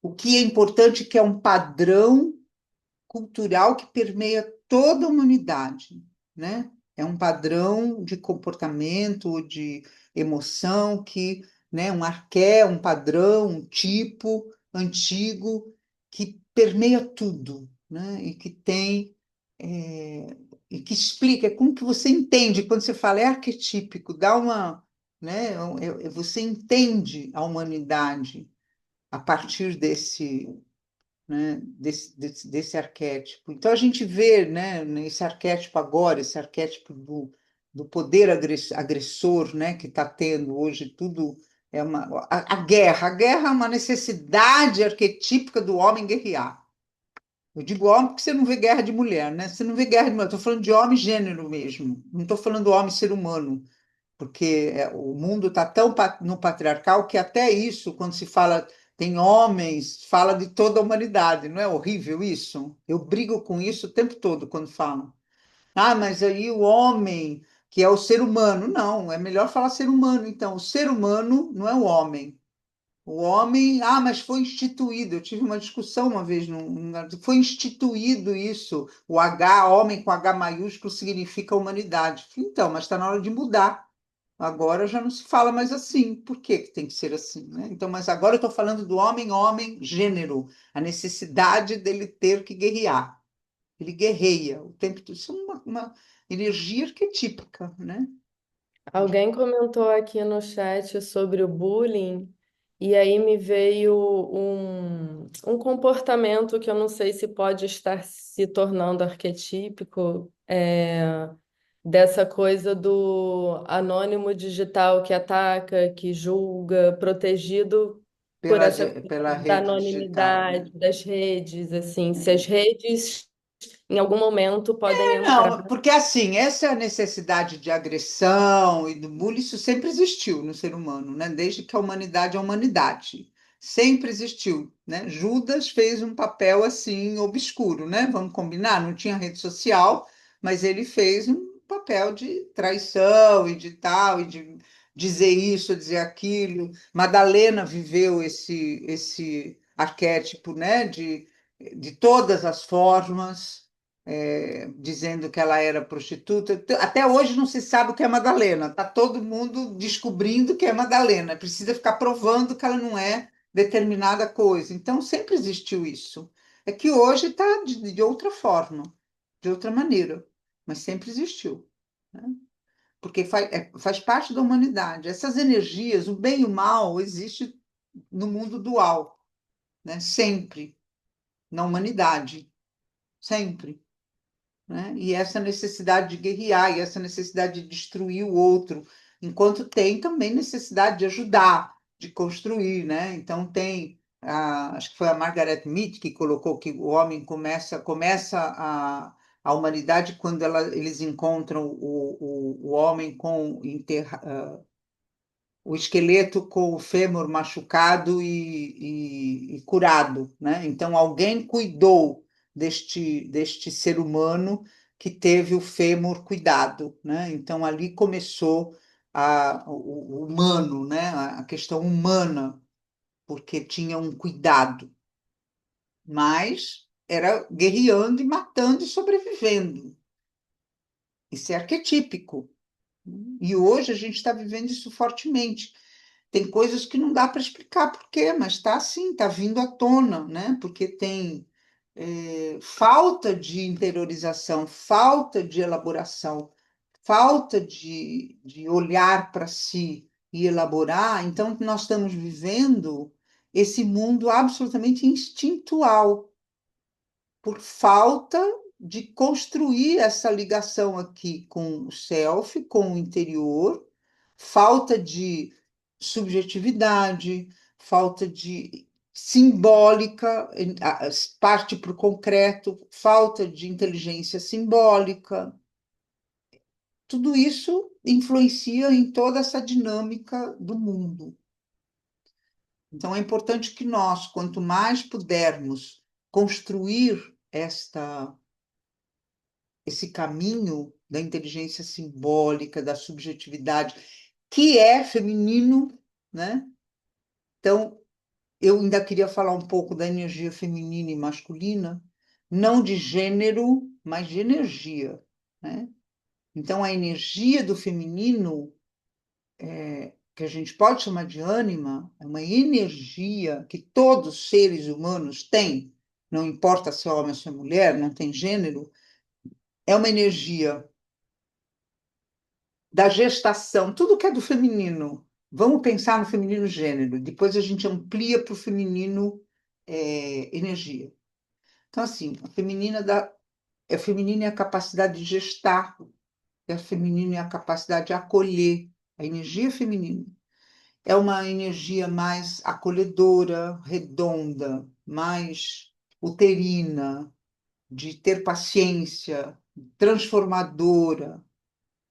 O que é importante é que é um padrão cultural que permeia toda a humanidade, né? É um padrão de comportamento, de emoção que, né, um padrão, um tipo antigo que permeia tudo, né? E que tem e que explica, é como que você entende quando você fala é arquetípico, dá uma, né? Você entende a humanidade a partir desse, né, desse arquétipo. Então a gente vê, né, nesse arquétipo agora, esse arquétipo do poder agressor, né, que está tendo hoje tudo a guerra é uma necessidade arquetípica do homem guerrear. Eu digo homem porque você não vê guerra de mulher, né? Você não vê guerra de mulher. Estou falando de homem gênero mesmo. Não estou falando do homem ser humano, porque o mundo está tão no patriarcal que até isso, quando se fala tem homens, fala de toda a humanidade. Não é horrível isso? Eu brigo com isso o tempo todo quando falam. Ah, mas aí o homem, que é o ser humano. Não, é melhor falar ser humano. Então, o ser humano não é o homem. O homem, mas foi instituído. Eu tive uma discussão uma vez, foi instituído isso. O H, homem com H maiúsculo, significa humanidade. Então, mas está na hora de mudar. Agora já não se fala mais assim. Por que que tem que ser assim, né? Então, mas agora eu estou falando do homem, gênero, a necessidade dele ter que guerrear. Ele guerreia o tempo todo. Isso é uma energia arquetípica, né? Alguém comentou aqui no chat sobre o bullying, e aí me veio um comportamento que eu não sei se pode estar se tornando arquetípico, dessa coisa do anônimo digital que ataca, que julga, protegido por essa coisa Pela da rede digital, né? anonimidade das redes, assim, se as redes em algum momento podem entrar. Não, porque assim, essa necessidade de agressão e do bullying, isso sempre existiu no ser humano, né? Desde que a humanidade é a humanidade. Sempre existiu, né? Judas fez um papel assim obscuro, né? Vamos combinar? Não tinha rede social, mas ele fez um papel de traição e de tal, e de dizer isso, dizer aquilo. Madalena viveu esse arquétipo, né? De todas as formas dizendo que ela era prostituta. Até hoje não se sabe o que é Madalena. Está todo mundo descobrindo que é Madalena. Precisa ficar provando que ela não é determinada coisa. Então, sempre existiu isso. É que hoje está de outra forma, de outra maneira, mas sempre existiu, né? Porque faz parte da humanidade. Essas energias, o bem e o mal, existe no mundo dual, né? Sempre, na humanidade, sempre, né? E essa necessidade de guerrear, e essa necessidade de destruir o outro, enquanto tem também necessidade de ajudar, de construir, né? Então tem, acho que foi a Margaret Mead que colocou que o homem começa a humanidade quando eles encontram o homem o esqueleto com o fêmur machucado e curado, né? Então, alguém cuidou deste ser humano que teve o fêmur cuidado, né? Então, ali começou o humano, né? A questão humana, porque tinha um cuidado, mas era guerreando e matando e sobrevivendo. Isso é arquetípico. E hoje a gente está vivendo isso fortemente. Tem coisas que não dá para explicar por quê, mas está assim, está vindo à tona, né? Porque tem falta de interiorização, falta de elaboração, falta de olhar para si e elaborar. Então, nós estamos vivendo esse mundo absolutamente instintual, por falta de construir essa ligação aqui com o self, com o interior, falta de subjetividade, falta de simbólica, parte para o concreto, falta de inteligência simbólica. Tudo isso influencia em toda essa dinâmica do mundo. Então, é importante que nós, quanto mais pudermos construir esse caminho da inteligência simbólica, da subjetividade, que é feminino, né? Então, eu ainda queria falar um pouco da energia feminina e masculina, não de gênero, mas de energia, né? Então, a energia do feminino, que a gente pode chamar de ânima, é uma energia que todos os seres humanos têm, não importa se é homem ou se é mulher, não tem gênero, é uma energia da gestação, tudo que é do feminino. Vamos pensar no feminino gênero, depois a gente amplia para o feminino energia. Então, assim, a feminina é a capacidade de gestar, a feminina é a capacidade de acolher, a energia feminina. É uma energia mais acolhedora, redonda, mais uterina, de ter paciência, transformadora.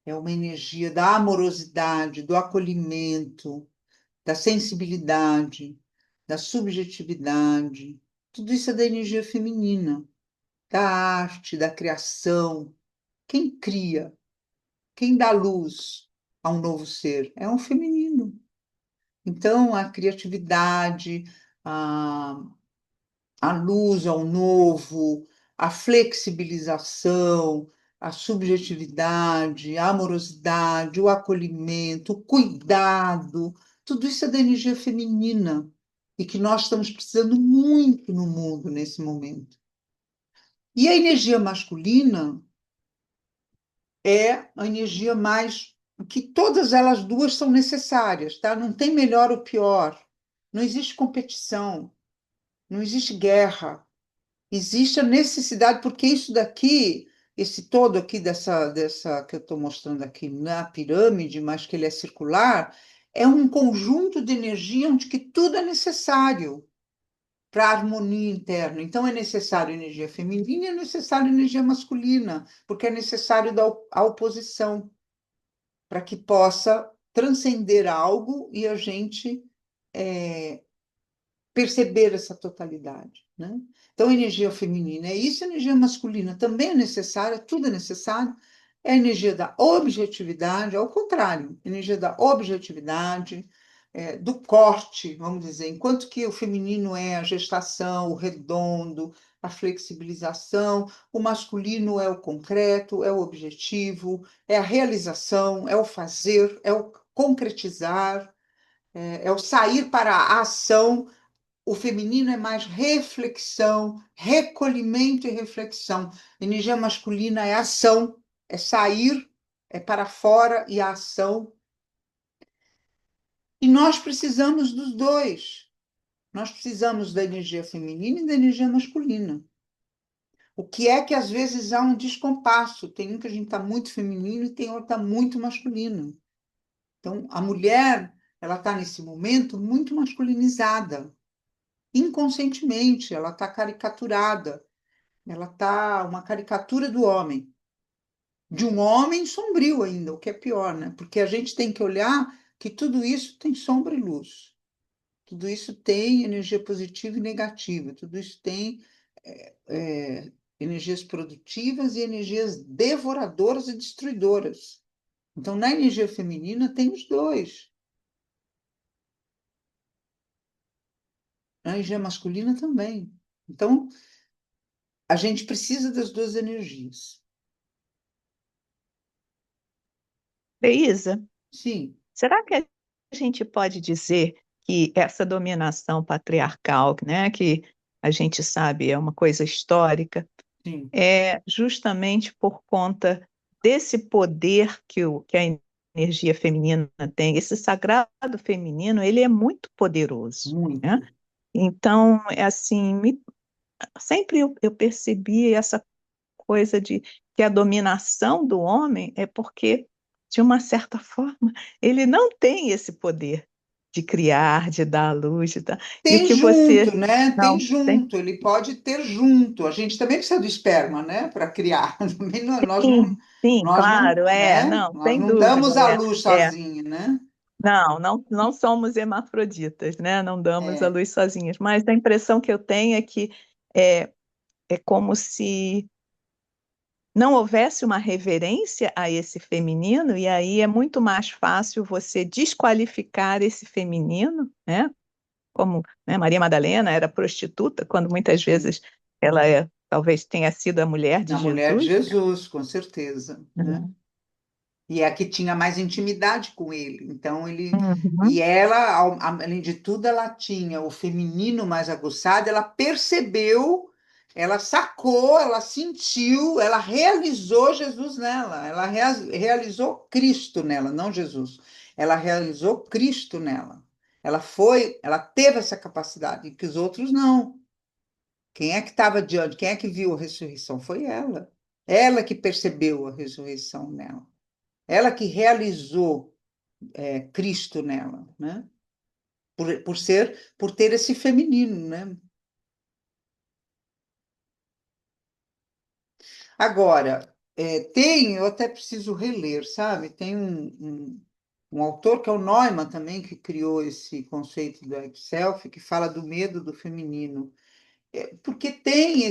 É uma energia da amorosidade, do acolhimento, da sensibilidade, da subjetividade. Tudo isso é da energia feminina, da arte, da criação. Quem cria, quem dá luz a um novo ser é um feminino. Então, a criatividade, a, a luz ao novo, a flexibilização, a subjetividade, a amorosidade, o acolhimento, o cuidado, tudo isso é da energia feminina e que nós estamos precisando muito no mundo nesse momento. E a energia masculina é a energia mais que todas elas duas são necessárias, tá? Não tem melhor ou pior. Não existe competição, não existe guerra. Existe a necessidade, porque isso daqui, esse todo aqui dessa que eu estou mostrando aqui na pirâmide, mas que ele é circular, é um conjunto de energia onde que tudo é necessário para a harmonia interna. Então, é necessário energia feminina e é necessário energia masculina, porque é necessário a oposição para que possa transcender algo e a gente perceber essa totalidade, né? Então, a energia feminina é isso, a energia masculina também é necessária, tudo é necessário. É a energia da objetividade, ao contrário, energia da objetividade, do corte, vamos dizer, enquanto que o feminino é a gestação, o redondo, a flexibilização, o masculino é o concreto, é o objetivo, é a realização, é o fazer, é o concretizar, é o sair para a ação. O feminino é mais reflexão, recolhimento e reflexão. A energia masculina é ação, é sair, é para fora e a ação. E nós precisamos dos dois. Nós precisamos da energia feminina e da energia masculina. O que é que às vezes há um descompasso? Tem um que a gente está muito feminino e tem outro que está muito masculino. Então, a mulher, ela está nesse momento muito masculinizada, inconscientemente, ela está caricaturada, ela está uma caricatura do homem, de um homem sombrio ainda, o que é pior, né? Porque a gente tem que olhar que tudo isso tem sombra e luz. Tudo isso tem energia positiva e negativa, tudo isso tem energias produtivas e energias devoradoras e destruidoras. Então, na energia feminina, tem os dois. Na energia masculina também. Então, a gente precisa das duas energias. Isa, Sim, será que a gente pode dizer que essa dominação patriarcal, né, que a gente sabe é uma coisa histórica, sim, é justamente por conta desse poder que a energia feminina tem, esse sagrado feminino, ele é muito poderoso, né? muito. Então, é assim, sempre eu percebi essa coisa de que a dominação do homem é porque, de uma certa forma, ele não tem esse poder de criar, de dar à luz, e o Tem que você junto, né? Tem não tem. junto, ele pode ter junto. A gente também precisa do esperma, né? Para criar. Também Sim, sim, nós não, claro, né? não, Nós sem não dúvida, damos à luz sozinhos, né? não somos hermafroditas, né? Não damos à É, luz sozinhas, mas a impressão que eu tenho é que é, é como se não houvesse uma reverência a esse feminino, e aí é muito mais fácil você desqualificar esse feminino, né? Como, né, Maria Madalena era prostituta, quando muitas sim. vezes talvez tenha sido a mulher de Na mulher de Jesus, Jesus, com certeza, né? né? E é a que tinha mais intimidade com ele. Então ele e Uhum. ela, além de tudo, ela tinha o feminino mais aguçado. Ela percebeu, ela sacou, ela sentiu, ela realizou Jesus nela. Ela realizou Cristo nela, não Jesus. Ela realizou Cristo nela. Ela teve essa capacidade que os outros não. Quem é que estava diante? Quem é que viu a ressurreição? Foi ela. Ela que percebeu a ressurreição nela. Ela que realizou Cristo nela, né? Por ter esse feminino, né? Agora, eu até preciso reler, sabe? Tem um autor que é o Neumann também, que criou esse conceito do self, que fala do medo do feminino. Porque tem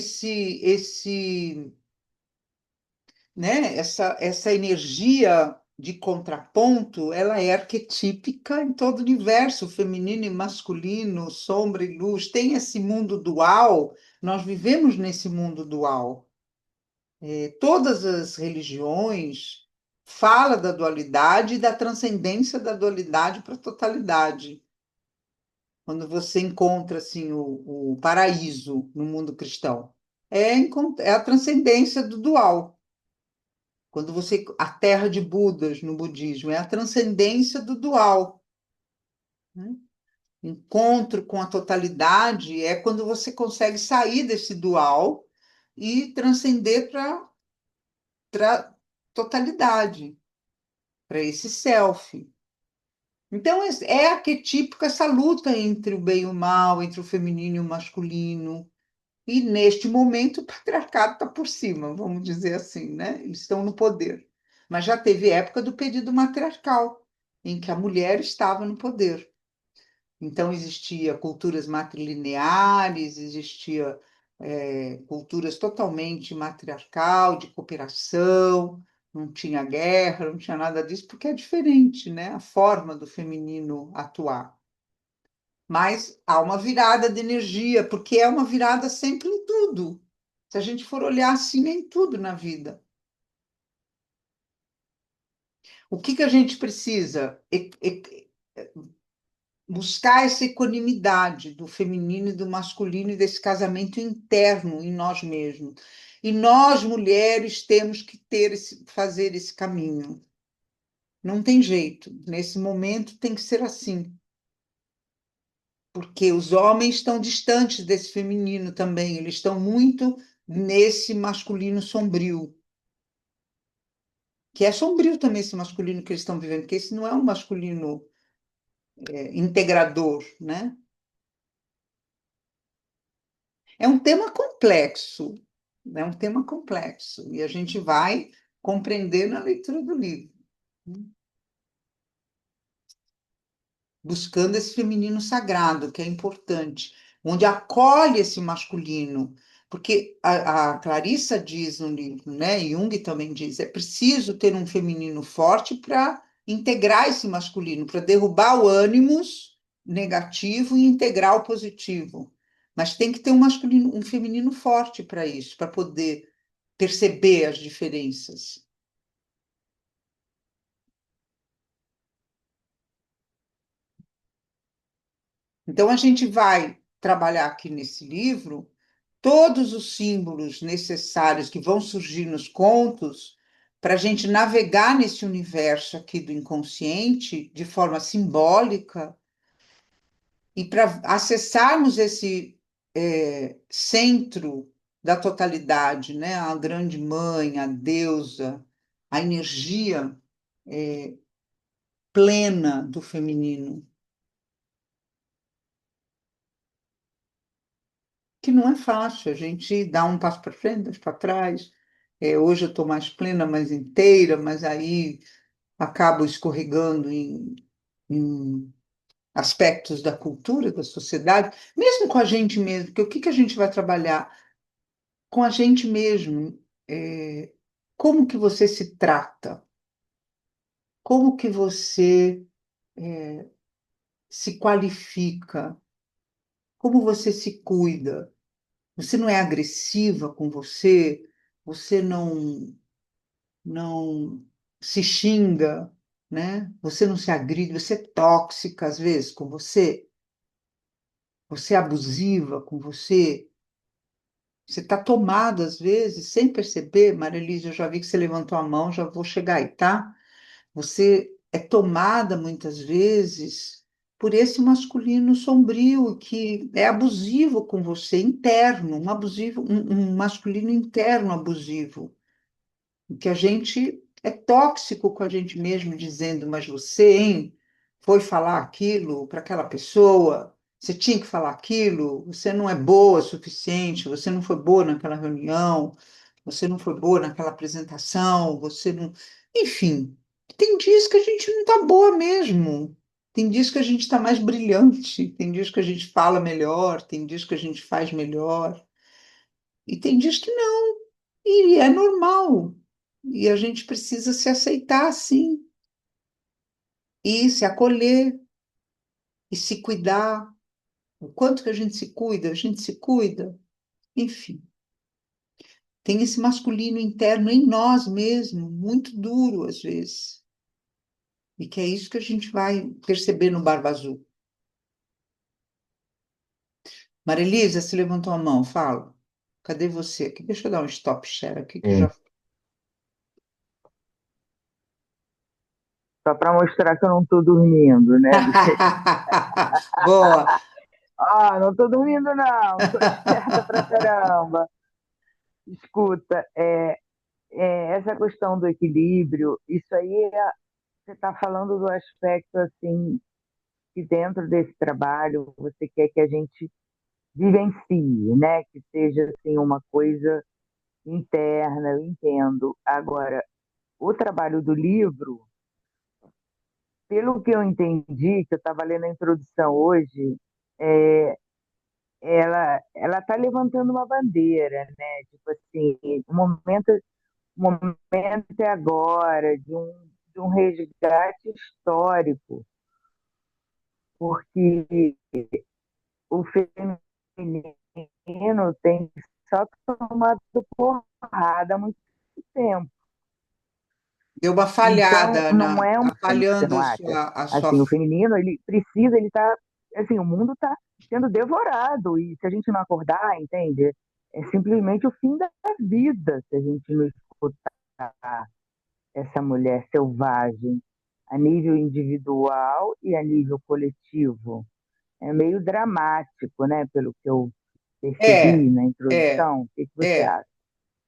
né? Essa energia de contraponto, ela é arquetípica em todo o universo, feminino e masculino, sombra e luz, tem esse mundo dual, nós vivemos nesse mundo dual. Todas as religiões falam da dualidade e da transcendência da dualidade para a totalidade. Quando você encontra assim, o paraíso no mundo cristão, é a transcendência do dual. Quando a terra de Budas no budismo é a transcendência do dual, né? Encontro com a totalidade é quando você consegue sair desse dual e transcender para totalidade, para esse self. Então é arquetípico essa luta entre o bem e o mal, entre o feminino e o masculino. E neste momento o patriarcado está por cima, vamos dizer assim, né? Eles estão no poder. Mas já teve época do período matriarcal, em que a mulher estava no poder. Então existia culturas matrilineares, existia culturas totalmente matriarcal, de cooperação, não tinha guerra, não tinha nada disso, porque é diferente, né? A forma do feminino atuar. Mas há uma virada de energia, porque é uma virada sempre em tudo. Se a gente for olhar assim, é em tudo na vida. O que a gente precisa? Buscar essa equanimidade do feminino e do masculino e desse casamento interno em nós mesmos. E nós, mulheres, temos que fazer esse caminho. Não tem jeito. Nesse momento tem que ser assim. porque os homens estão distantes desse feminino também, eles estão muito nesse masculino sombrio, que é sombrio também esse masculino que eles estão vivendo, porque esse não é um masculino integrador, né? É um tema complexo, é um tema complexo, e a gente vai compreender na leitura do livro, né? Buscando esse feminino sagrado, que é importante, onde acolhe esse masculino, porque a Clarissa diz no livro, né, e Jung também diz, é preciso ter um feminino forte para integrar esse masculino, para derrubar o ânimos negativo e integrar o positivo. Mas tem que ter um masculino, um feminino forte para isso, para poder perceber as diferenças. Então, a gente vai trabalhar aqui nesse livro todos os símbolos necessários que vão surgir nos contos para a gente navegar nesse universo aqui do inconsciente de forma simbólica e para acessarmos esse centro da totalidade, né? A grande mãe, a deusa, a energia plena do feminino, que não é fácil, a gente dá um passo para frente, dois para trás. Hoje eu estou mais plena, mais inteira, mas aí acabo escorregando em aspectos da cultura, da sociedade, mesmo com a gente mesmo, porque o que que a gente vai trabalhar? Com a gente mesmo. Como que você se trata? Como que você se qualifica? Como você se cuida? Você não é agressiva com você? Você não se xinga, né? Você não se agride, você é tóxica às vezes com você? Você é abusiva com você? Você está tomado às vezes, sem perceber, Maria-Elisa, eu já vi que você levantou a mão, já vou chegar aí, tá? Você é tomada muitas vezes por esse masculino sombrio que é abusivo com você, interno, um abusivo, um masculino interno abusivo, que a gente é tóxico com a gente mesmo, dizendo, mas você, hein, foi falar aquilo para aquela pessoa, você tinha que falar aquilo, você não é boa o suficiente, você não foi boa naquela reunião, você não foi boa naquela apresentação, você não. Enfim, tem dias que a gente não está boa mesmo. Tem dias que a gente está mais brilhante, tem dias que a gente fala melhor, tem dias que a gente faz melhor, e tem dias que não. E é normal. E a gente precisa se aceitar assim, e se acolher, e se cuidar. O quanto que a gente se cuida. Enfim, tem esse masculino interno em nós mesmos, muito duro às vezes. E que é isso que a gente vai perceber no Barba Azul. Marilisa, se levantou a mão, fala. Cadê você aqui? Deixa eu dar um stop share aqui que É, já. só para mostrar que eu não estou dormindo, né? Boa. Ah, não estou dormindo, não. Estou esperta pra caramba. Escuta, essa questão do equilíbrio, isso aí você está falando do aspecto assim que dentro desse trabalho você quer que a gente vivencie, né? Que seja assim uma coisa interna, eu entendo. Agora, o trabalho do livro, pelo que eu entendi, que eu estava lendo a introdução hoje, é, ela está levantando uma bandeira, né? Tipo assim, o momento é agora de um resgate histórico, porque o feminino tem só tomado porrada há muito tempo. Deu uma Então, falhada não é tá você falhando não a acha? sua. Assim, o feminino, ele precisa, ele tá, assim, o mundo está sendo devorado, e se a gente não acordar, entende? É simplesmente o fim da vida se a gente não escutar essa mulher selvagem a nível individual e a nível coletivo. é meio dramático, né? Pelo que eu É, percebi na é, introdução. O que que você é. acha?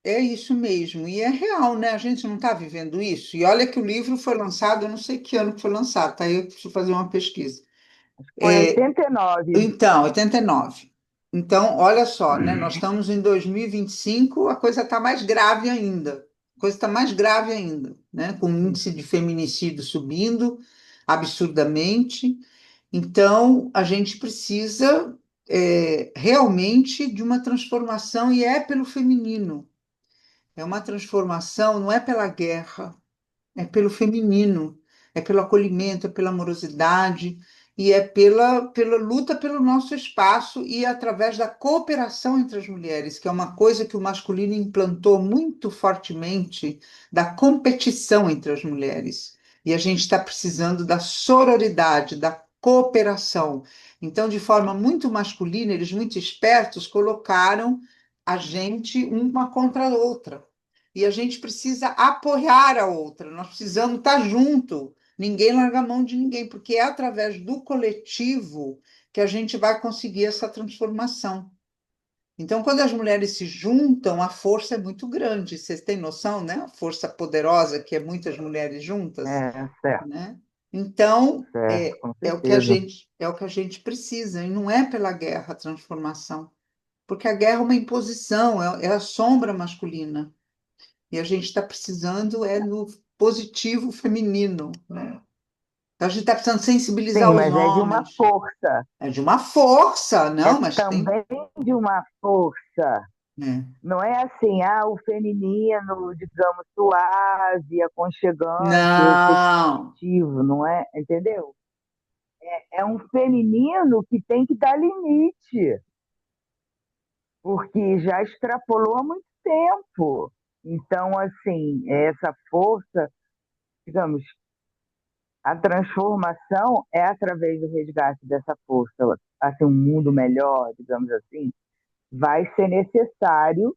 É isso mesmo, e é real, né? A gente não está vivendo isso. E olha que o livro foi lançado, eu não sei que ano que foi lançado, tá? Eu preciso fazer uma pesquisa. Foi em É, 89. então, 89. Então, olha só, né? Nós estamos em 2025, a coisa está mais grave ainda. A coisa está mais grave ainda, né? Com o índice de feminicídio subindo absurdamente. Então, a gente precisa realmente de uma transformação, e é pelo feminino. É uma transformação, não é pela guerra, é pelo feminino, é pelo acolhimento, é pela amorosidade e é pela luta pelo nosso espaço e através da cooperação entre as mulheres, que é uma coisa que o masculino implantou muito fortemente, da competição entre as mulheres. E a gente está precisando da sororidade, da cooperação. Então, de forma muito masculina, eles muito espertos colocaram a gente uma contra a outra. E a gente precisa apoiar a outra, nós precisamos estar junto, ninguém larga a mão de ninguém, porque é através do coletivo que a gente vai conseguir essa transformação. Então, quando as mulheres se juntam, a força é muito grande. Vocês têm noção, né? A força poderosa que é muitas mulheres juntas, É, certo, né? Então, certo, com é o que a certeza. gente é o que a gente precisa, e não é pela guerra a transformação, porque a guerra é uma imposição, é a sombra masculina. E a gente está precisando no positivo feminino, né? Então, a gente está precisando sensibilizar Sim, os mas é de uma homens. força. É de uma força, É não, mas tem. também de uma força. Né? Não é assim, o feminino, digamos, suave, aconchegante, Não, receptivo, não é? Entendeu? É um feminino que tem que dar limite, porque já extrapolou há muito tempo. Então, assim, essa força, digamos, a transformação é através do resgate dessa força, assim, um mundo melhor, digamos assim, vai ser necessário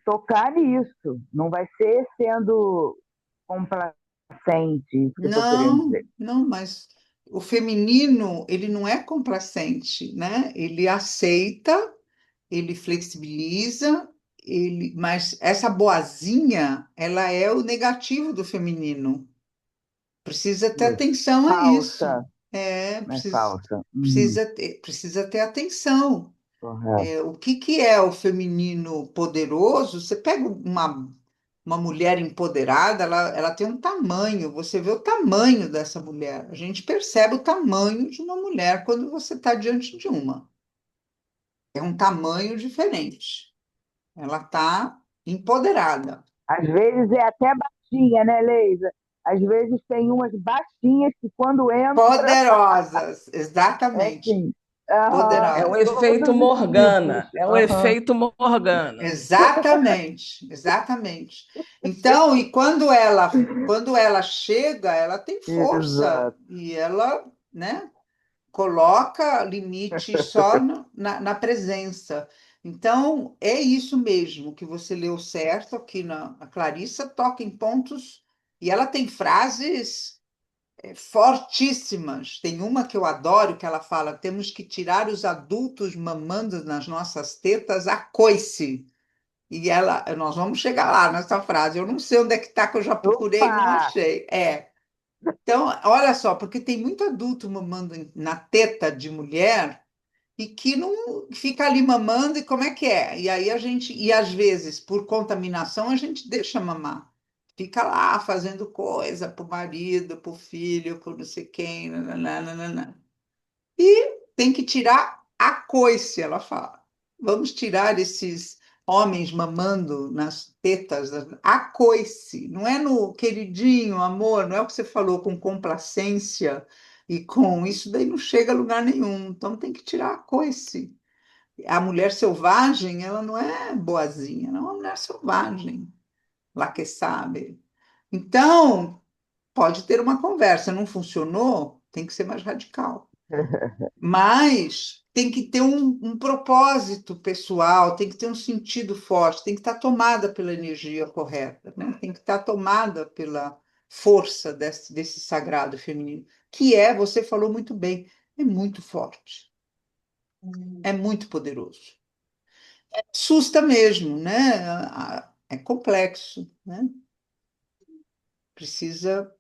tocar nisso. Não vai ser sendo complacente, isso que eu estou querendo não, dizer. não, mas o feminino, ele não é complacente, né? Ele aceita, ele flexibiliza, mas essa boazinha, ela é o negativo do feminino. Precisa ter Isso. atenção a isso. Falsa, é Precisa, falsa. precisa ter atenção. Correto. O que que é o feminino poderoso? Você pega uma mulher empoderada, ela tem um tamanho, você vê o tamanho dessa mulher. A gente percebe o tamanho de uma mulher quando você está diante de uma. É um tamanho diferente. Ela está empoderada. Às vezes é até baixinha, né, Leisa? Às vezes tem umas baixinhas que quando entra, Poderosas, é exatamente. assim. Aham, É o Poderosas. efeito todos os tipos. Morgana. É o Aham, efeito Morgana. Exatamente, exatamente. Então, e quando ela chega, ela tem força exato. e ela, né, coloca limites só na presença. Então, é isso mesmo que você leu certo aqui a Clarissa toca em pontos e ela tem frases fortíssimas. Tem uma que eu adoro que ela fala: temos que tirar os adultos mamando nas nossas tetas a coice. E nós vamos chegar lá nessa frase. Eu não sei onde é que está, que eu já procurei e não Opa! achei. Então, olha só, porque tem muito adulto mamando na teta de mulher e que não fica ali mamando, e como é que é? E aí e às vezes, por contaminação, a gente deixa mamar. Fica lá fazendo coisa pro marido, pro filho, pro não sei quem, nananana. E tem que tirar a coice, ela fala. Vamos tirar esses homens mamando nas tetas, a coice. Não é no queridinho, amor, não é o que você falou com complacência e com isso daí não chega a lugar nenhum. Então tem que tirar a coice. A mulher selvagem, ela não é boazinha, ela é uma mulher selvagem, lá que sabe. Então, pode ter uma conversa, não funcionou, tem que ser mais radical. Mas tem que ter um propósito pessoal, tem que ter um sentido forte, tem que estar tomada pela energia correta, né? Tem que estar tomada pela força desse sagrado feminino, que você falou muito bem, é muito forte, é muito poderoso. Assusta mesmo, né? É complexo, né? Precisa,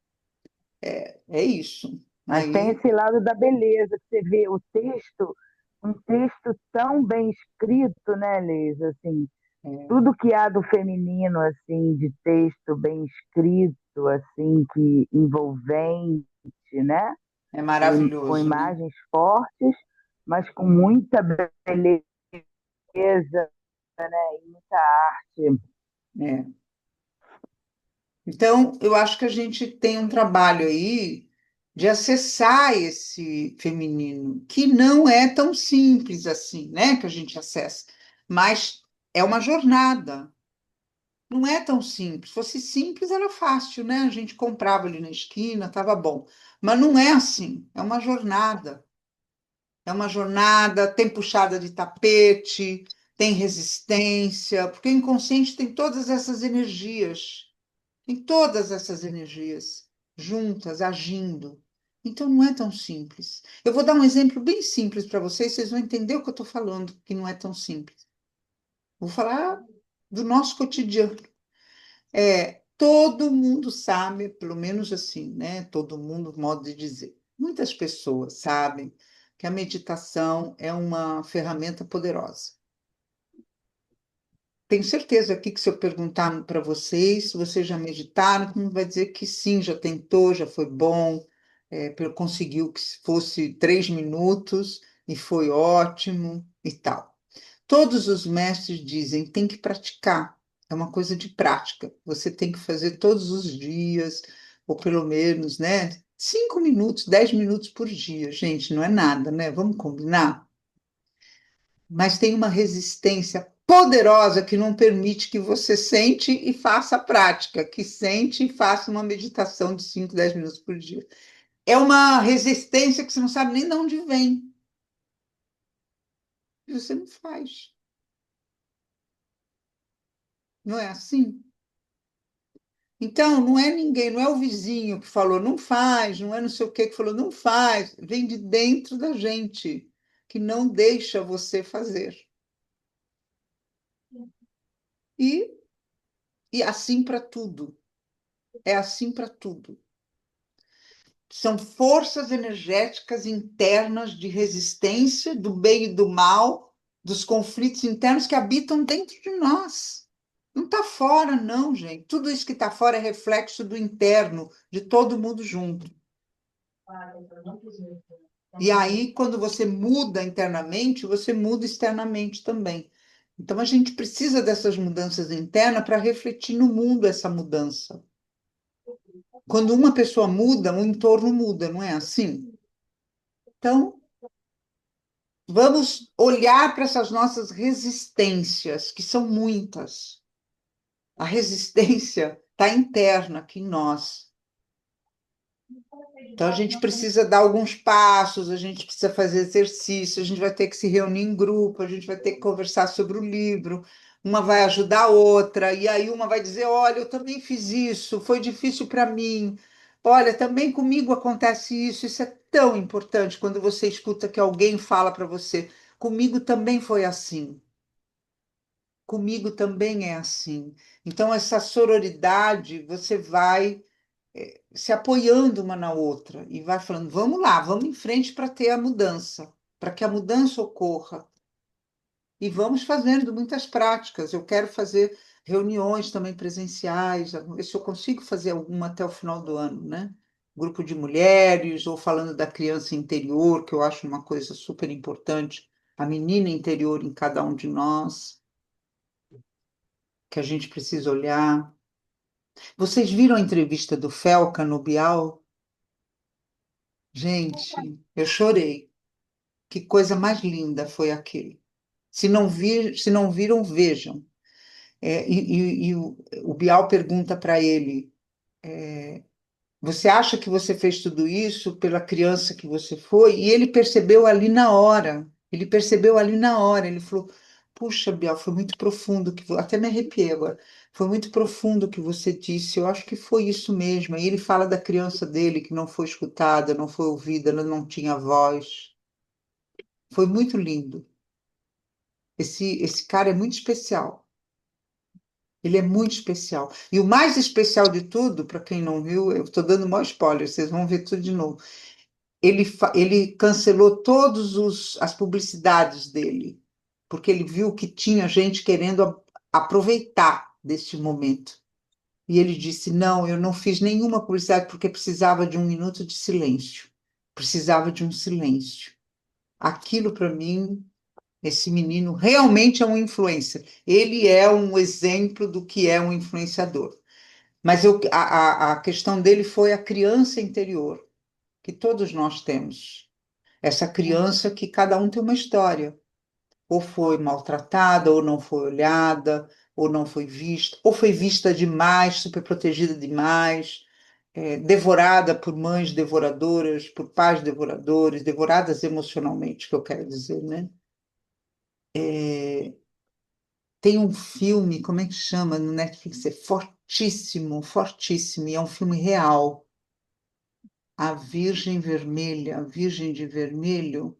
é isso. Mas tem Aí, esse lado da beleza, que você vê o texto, um texto tão bem escrito, né, Leisa? Assim, é, tudo que há do feminino, assim, de texto bem escrito, assim, que envolvente, né? é Com maravilhoso, né? imagens fortes, mas com muita beleza, né? E muita arte. É. Então, eu acho que a gente tem um trabalho aí de acessar esse feminino, que não é tão simples assim, né? Que a gente acessa, mas é uma jornada. Não é tão simples. Se fosse simples, era fácil, né? A gente comprava ali na esquina, estava bom. Mas não é assim. É uma jornada. É uma jornada, tem puxada de tapete, tem resistência, porque o inconsciente tem todas essas energias. Tem todas essas energias juntas, agindo. Então não é tão simples. Eu vou dar um exemplo bem simples para vocês, vocês vão entender o que eu estou falando, que não é tão simples. Vou falar do nosso cotidiano. Todo mundo sabe, pelo menos assim, né? Todo mundo, modo de dizer. Muitas pessoas sabem que a meditação é uma ferramenta poderosa. Tenho certeza aqui que se eu perguntar para vocês se vocês já meditaram, todo mundo vai dizer que sim, já tentou, já foi bom, conseguiu que fosse 3 minutos e foi ótimo e tal. Todos os mestres dizem tem que praticar, é uma coisa de prática. Você tem que fazer todos os dias, ou pelo menos, né? 5 minutos, 10 minutos por dia, gente, não é nada, né? Vamos combinar? Mas tem uma resistência poderosa que não permite que você sente e faça a prática, que sente e faça uma meditação de 5, 10 minutos por dia. É uma resistência que você não sabe nem de onde vem. E você não faz. Não é assim? Então, não é ninguém, não é o vizinho que falou não faz, não é não sei o que falou não faz. Vem de dentro da gente, que não deixa você fazer. E, e assim para tudo. É assim para tudo. São forças energéticas internas de resistência do bem e do mal, dos conflitos internos que habitam dentro de nós. Não está fora, não, gente. Tudo isso que está fora é reflexo do interno, de todo mundo junto. E aí, quando você muda internamente, você muda externamente também. Então, a gente precisa dessas mudanças internas para refletir no mundo essa mudança. Quando uma pessoa muda, o entorno muda, não é assim? Então, vamos olhar para essas nossas resistências, que são muitas. A resistência está interna aqui em nós. Então, a gente precisa dar alguns passos, a gente precisa fazer exercício, a gente vai ter que se reunir em grupo, a gente vai ter que conversar sobre o livro, uma vai ajudar a outra, e aí uma vai dizer: Olha, eu também fiz isso, foi difícil para mim. Olha, também comigo acontece isso. Isso é tão importante quando você escuta que alguém fala para você: Comigo também foi assim, comigo também é assim. Então, essa sororidade, você vai se apoiando uma na outra e vai falando: vamos lá, vamos em frente para ter a mudança, para que a mudança ocorra. E vamos fazendo muitas práticas. Eu quero fazer reuniões também presenciais, ver se eu consigo fazer alguma até o final do ano, né? Grupo de mulheres, ou falando da criança interior, que eu acho uma coisa super importante, a menina interior em cada um de nós, que a gente precisa olhar. Vocês viram a entrevista do Felca no Bial? Gente, eu chorei. Que coisa mais linda foi aquilo. Se não viram, vejam. E o Bial pergunta para ele: Você acha que você fez tudo isso pela criança que você foi? E ele percebeu ali na hora. Ele percebeu ali na hora. Ele falou: Puxa, Bial, foi muito profundo, até me arrepiei agora. Foi muito profundo o que você disse, eu acho que foi isso mesmo. Aí ele fala da criança dele que não foi escutada, não foi ouvida, ela não tinha voz. Foi muito lindo. Esse cara é muito especial. Ele é muito especial. E o mais especial de tudo, para quem não viu, eu estou dando maior spoiler, vocês vão ver tudo de novo. Ele cancelou todas as publicidades dele, porque ele viu que tinha gente querendo aproveitar deste momento. E ele disse: Não, eu não fiz nenhuma publicidade porque precisava de um minuto de silêncio. Precisava de um silêncio. Aquilo, para mim, esse menino realmente é um influencer. Ele é um exemplo do que é um influenciador. Mas a questão dele foi a criança interior, que todos nós temos. Essa criança que cada um tem uma história. Ou foi maltratada, ou não foi olhada, ou não foi vista, ou foi vista demais, superprotegida demais, devorada por mães devoradoras, por pais devoradores, devoradas emocionalmente, que eu quero dizer, né? Tem um filme, como é que chama no Netflix? É fortíssimo, fortíssimo, e é um filme real. A Virgem Vermelha, a Virgem de Vermelho.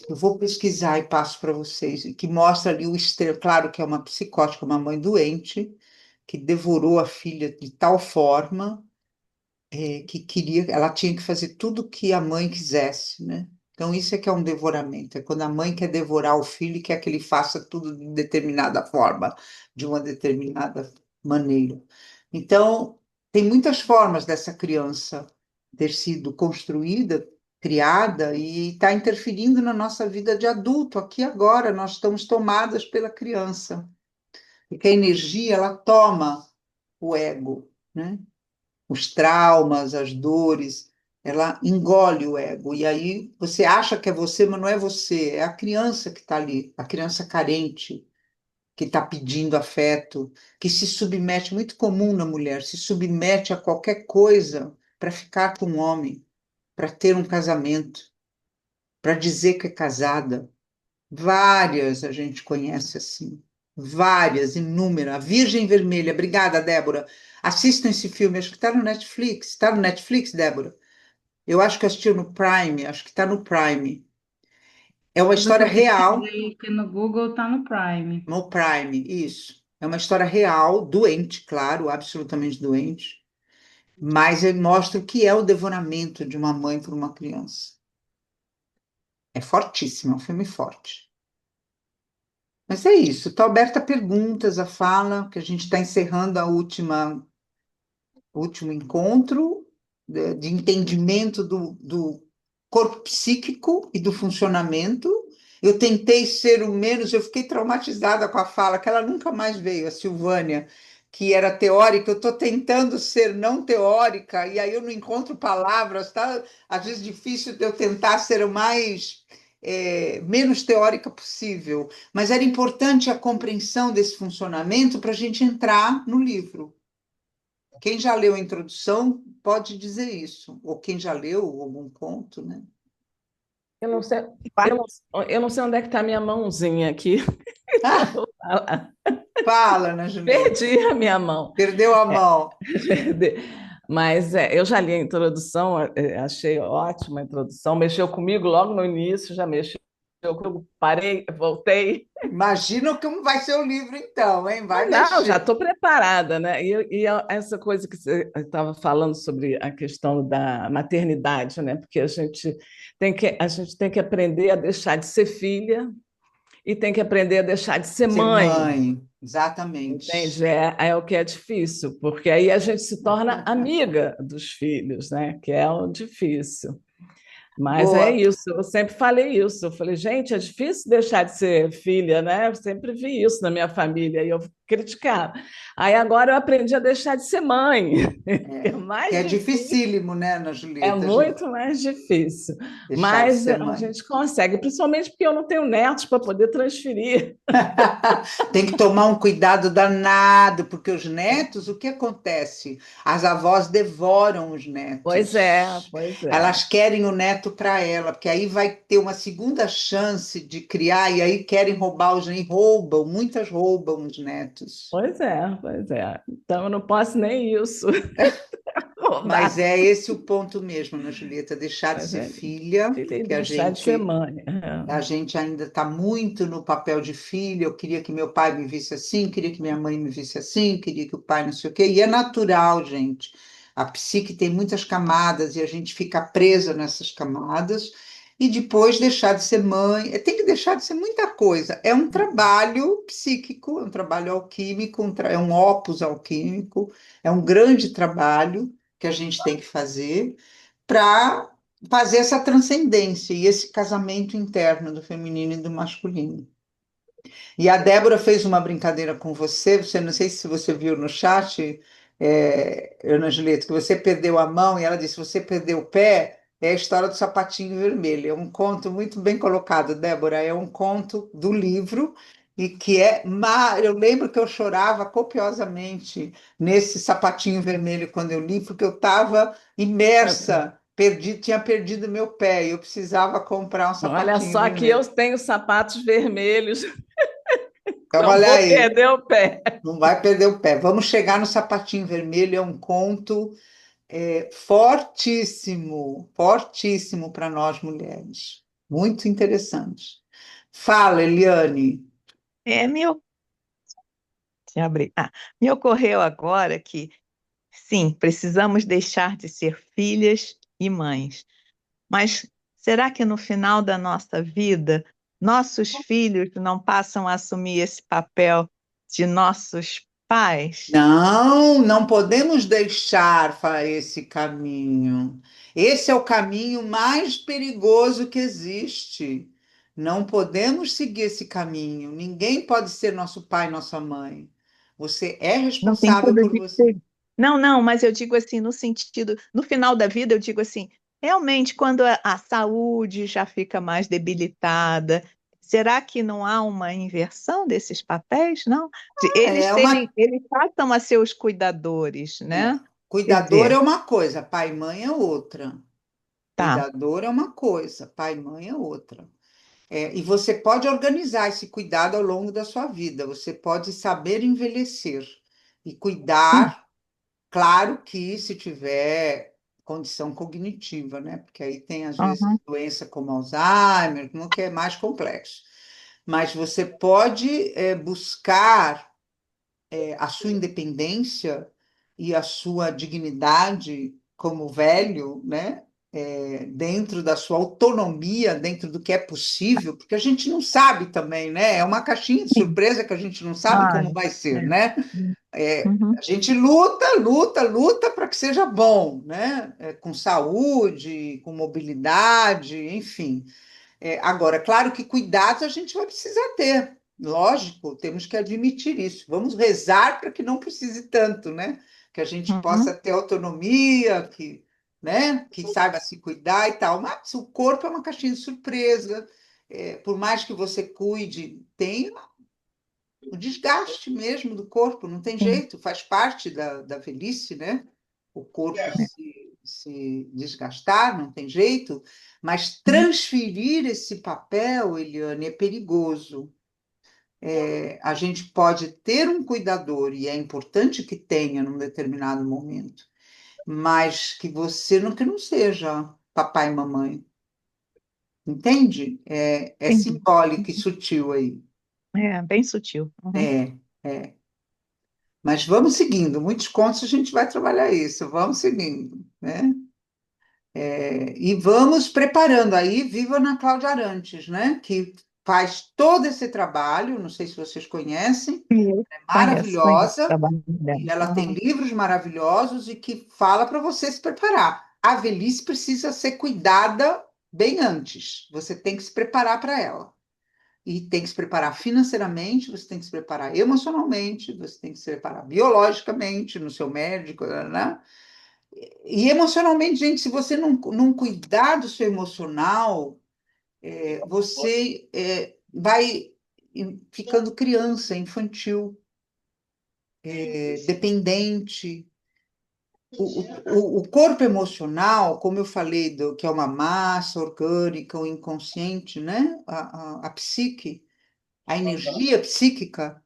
Eu vou pesquisar e passo para vocês, que mostra ali o extremo. Claro que é uma psicótica, uma mãe doente, que devorou a filha de tal forma que queria, ela tinha que fazer tudo o que a mãe quisesse, né? Então, isso é que é um devoramento, é quando a mãe quer devorar o filho e quer que ele faça tudo de determinada forma, de uma determinada maneira. Então, tem muitas formas dessa criança ter sido construída, criada e está interferindo na nossa vida de adulto. Aqui agora, nós estamos tomadas pela criança, porque a energia, ela toma o ego, né? Os traumas, as dores, ela engole o ego. E aí você acha que é você, mas não é você, é a criança que está ali, a criança carente, que está pedindo afeto, que se submete, muito comum na mulher, se submete a qualquer coisa para ficar com um homem, para ter um casamento, para dizer que é casada. Várias a gente conhece assim. Várias, inúmeras. A Virgem Vermelha. Obrigada, Débora. Assistam esse filme. Acho que está no Netflix. Está no Netflix, Débora? Eu acho que assistiu no Prime. Acho que está no Prime. É uma Pelo que história eu real. pesquisei aqui no Google, tá no Prime. No Prime, isso. É uma história real, doente, claro, absolutamente doente. Mas ele mostra o que é o devoramento de uma mãe por uma criança. É fortíssimo, é um filme forte. Mas é isso, está aberta a perguntas, a fala, que a gente está encerrando o último encontro de entendimento do corpo psíquico e do funcionamento. Eu tentei ser o menos, eu fiquei traumatizada com a fala, que ela nunca mais veio, a Silvânia, que era teórica, eu estou tentando ser não teórica, e aí eu não encontro palavras, tá? Às vezes difícil de eu tentar ser o mais menos teórica possível, mas era importante a compreensão desse funcionamento para a gente entrar no livro. Quem já leu a introdução pode dizer isso, ou quem já leu algum conto, né? Eu não sei, eu não sei onde é que está a minha mãozinha aqui. Ah, Vou falar. fala, Ana Julieta. Perdi a minha mão. Perdeu a mão. Perdi. Mas eu já li a introdução, achei ótima a introdução, mexeu comigo logo no início, já mexeu comigo, parei, voltei. Imagina como vai ser o livro, então, hein? Vai Não, já mexer. estou preparada, né? Essa coisa que você estava falando sobre a questão da maternidade, né? Porque a gente tem que aprender a deixar de ser filha e tem que aprender a deixar de ser Ser mãe. mãe, exatamente. Entende? É o que é difícil, porque aí a gente se torna amiga dos filhos, né? Que é o difícil. Mas é Boa. isso, eu sempre falei isso. Eu falei, gente, é difícil deixar de ser filha, né? Eu sempre vi isso na minha família e eu criticava. Aí agora eu aprendi a deixar de ser mãe, que é Que mais é difícil. dificílimo, né, Ana É Julieta? muito mais difícil, Deixar de mas ser a mãe. gente consegue, principalmente porque eu não tenho netos para poder transferir. Tem que tomar um cuidado danado, porque os netos, o que acontece? As avós devoram os Pois é, netos. pois é. Elas querem o neto para ela, porque aí vai ter uma segunda chance de criar, e aí querem roubar os netos, roubam, muitas roubam os netos. netos. Pois é, pois é. Então eu não posso nem isso. Não Mas dá. é esse o ponto mesmo, né, Julieta? Deixar de Mas ser é, filha, filha e porque deixar de ser mãe. a gente ainda está muito no papel de filha. Eu queria que meu pai me visse assim, queria que minha mãe me visse assim, queria que o pai não sei o quê. E é natural, gente. A psique tem muitas camadas e a gente fica presa nessas camadas. E depois deixar de ser mãe. Tem que deixar de ser muita coisa. É um trabalho psíquico, é um trabalho alquímico, é um opus alquímico, é um grande trabalho que a gente tem que fazer para fazer essa transcendência e esse casamento interno do feminino e do masculino. E a Débora fez uma brincadeira com você não sei se você viu no chat, Ana Julieta, que você perdeu a mão e ela disse: você perdeu o pé, é a história do sapatinho vermelho. É um conto muito bem colocado, Débora, é um conto do livro. E que eu lembro que eu chorava copiosamente nesse sapatinho vermelho quando eu li, porque eu estava imersa, tinha perdido meu pé e eu precisava comprar um Olha sapatinho só que eu vermelho. tenho sapatos vermelhos, Então, não olha vou aí, perder o pé. não vai perder o pé. Vamos chegar no sapatinho vermelho, é um conto fortíssimo, fortíssimo para nós mulheres. Muito interessante. Fala, Eliane. É, deixa eu abrir. Me ocorreu agora que, sim, precisamos deixar de ser filhas e mães. Mas será que no final da nossa vida, nossos filhos não passam a assumir esse papel de nossos pais? Não, não podemos deixar esse caminho. Esse é o caminho mais perigoso que existe. Não podemos seguir esse caminho. Ninguém pode ser nosso pai, nossa mãe. Você é No responsável sentido por de você. ser. Não, não, mas eu digo assim, no sentido, no final da vida, eu digo assim, realmente, quando a saúde já fica mais debilitada, será que não há uma inversão desses papéis? Não? É uma, Eles passam a ser os cuidadores, é, né? Quer cuidador é dizer, uma coisa, pai e mãe é outra. tá. Cuidador é uma coisa, pai e mãe é outra. E você pode organizar esse cuidado ao longo da sua vida. Você pode saber envelhecer e Sim. cuidar, claro que se tiver condição cognitiva, né? Porque aí tem, às vezes, Uhum. doença como Alzheimer, que é mais complexo. Mas você pode buscar a sua independência e a sua dignidade como velho, né? Dentro da sua autonomia, dentro do que é possível, porque a gente não sabe também, né? É uma caixinha de Sim. surpresa que a gente não sabe Ah, como vai ser, é. né? Uhum. A gente luta, luta, luta para que seja bom, né? Com saúde, com mobilidade, enfim. Agora, claro que cuidados a gente vai precisar ter, lógico, temos que admitir isso. Vamos rezar para que não precise tanto, né? Que a gente possa Uhum. ter autonomia, que saiba se cuidar e tal. Mas o corpo é uma caixinha de surpresa. Por mais que você cuide, tem o desgaste mesmo do corpo, não tem Sim. jeito, faz parte da velhice, né? O corpo se desgastar, não tem jeito, mas Uhum. transferir esse papel, Eliane, é perigoso. A gente pode ter um cuidador, e é importante que tenha num determinado momento, mas que não seja papai e mamãe, entende? É Entendi. simbólico e sutil aí. É, bem sutil. Uhum. É, é. Mas vamos seguindo, muitos contos a gente vai trabalhar isso, vamos seguindo, né? E vamos preparando aí, viva na Cláudia Arantes, né? Que faz todo esse trabalho, não sei se vocês conhecem, é Conheço o maravilhosa, trabalho dela. e ela tem Uhum. livros maravilhosos e que fala para você se preparar. A velhice precisa ser cuidada bem antes, você tem que se preparar para ela. E tem que se preparar financeiramente, você tem que se preparar emocionalmente, você tem que se preparar biologicamente no seu médico, né? E emocionalmente, gente, se você não cuidar do seu emocional, você vai ficando criança, infantil, dependente. O corpo emocional, como eu falei, que é uma massa orgânica, o inconsciente, né? A psique, a energia psíquica,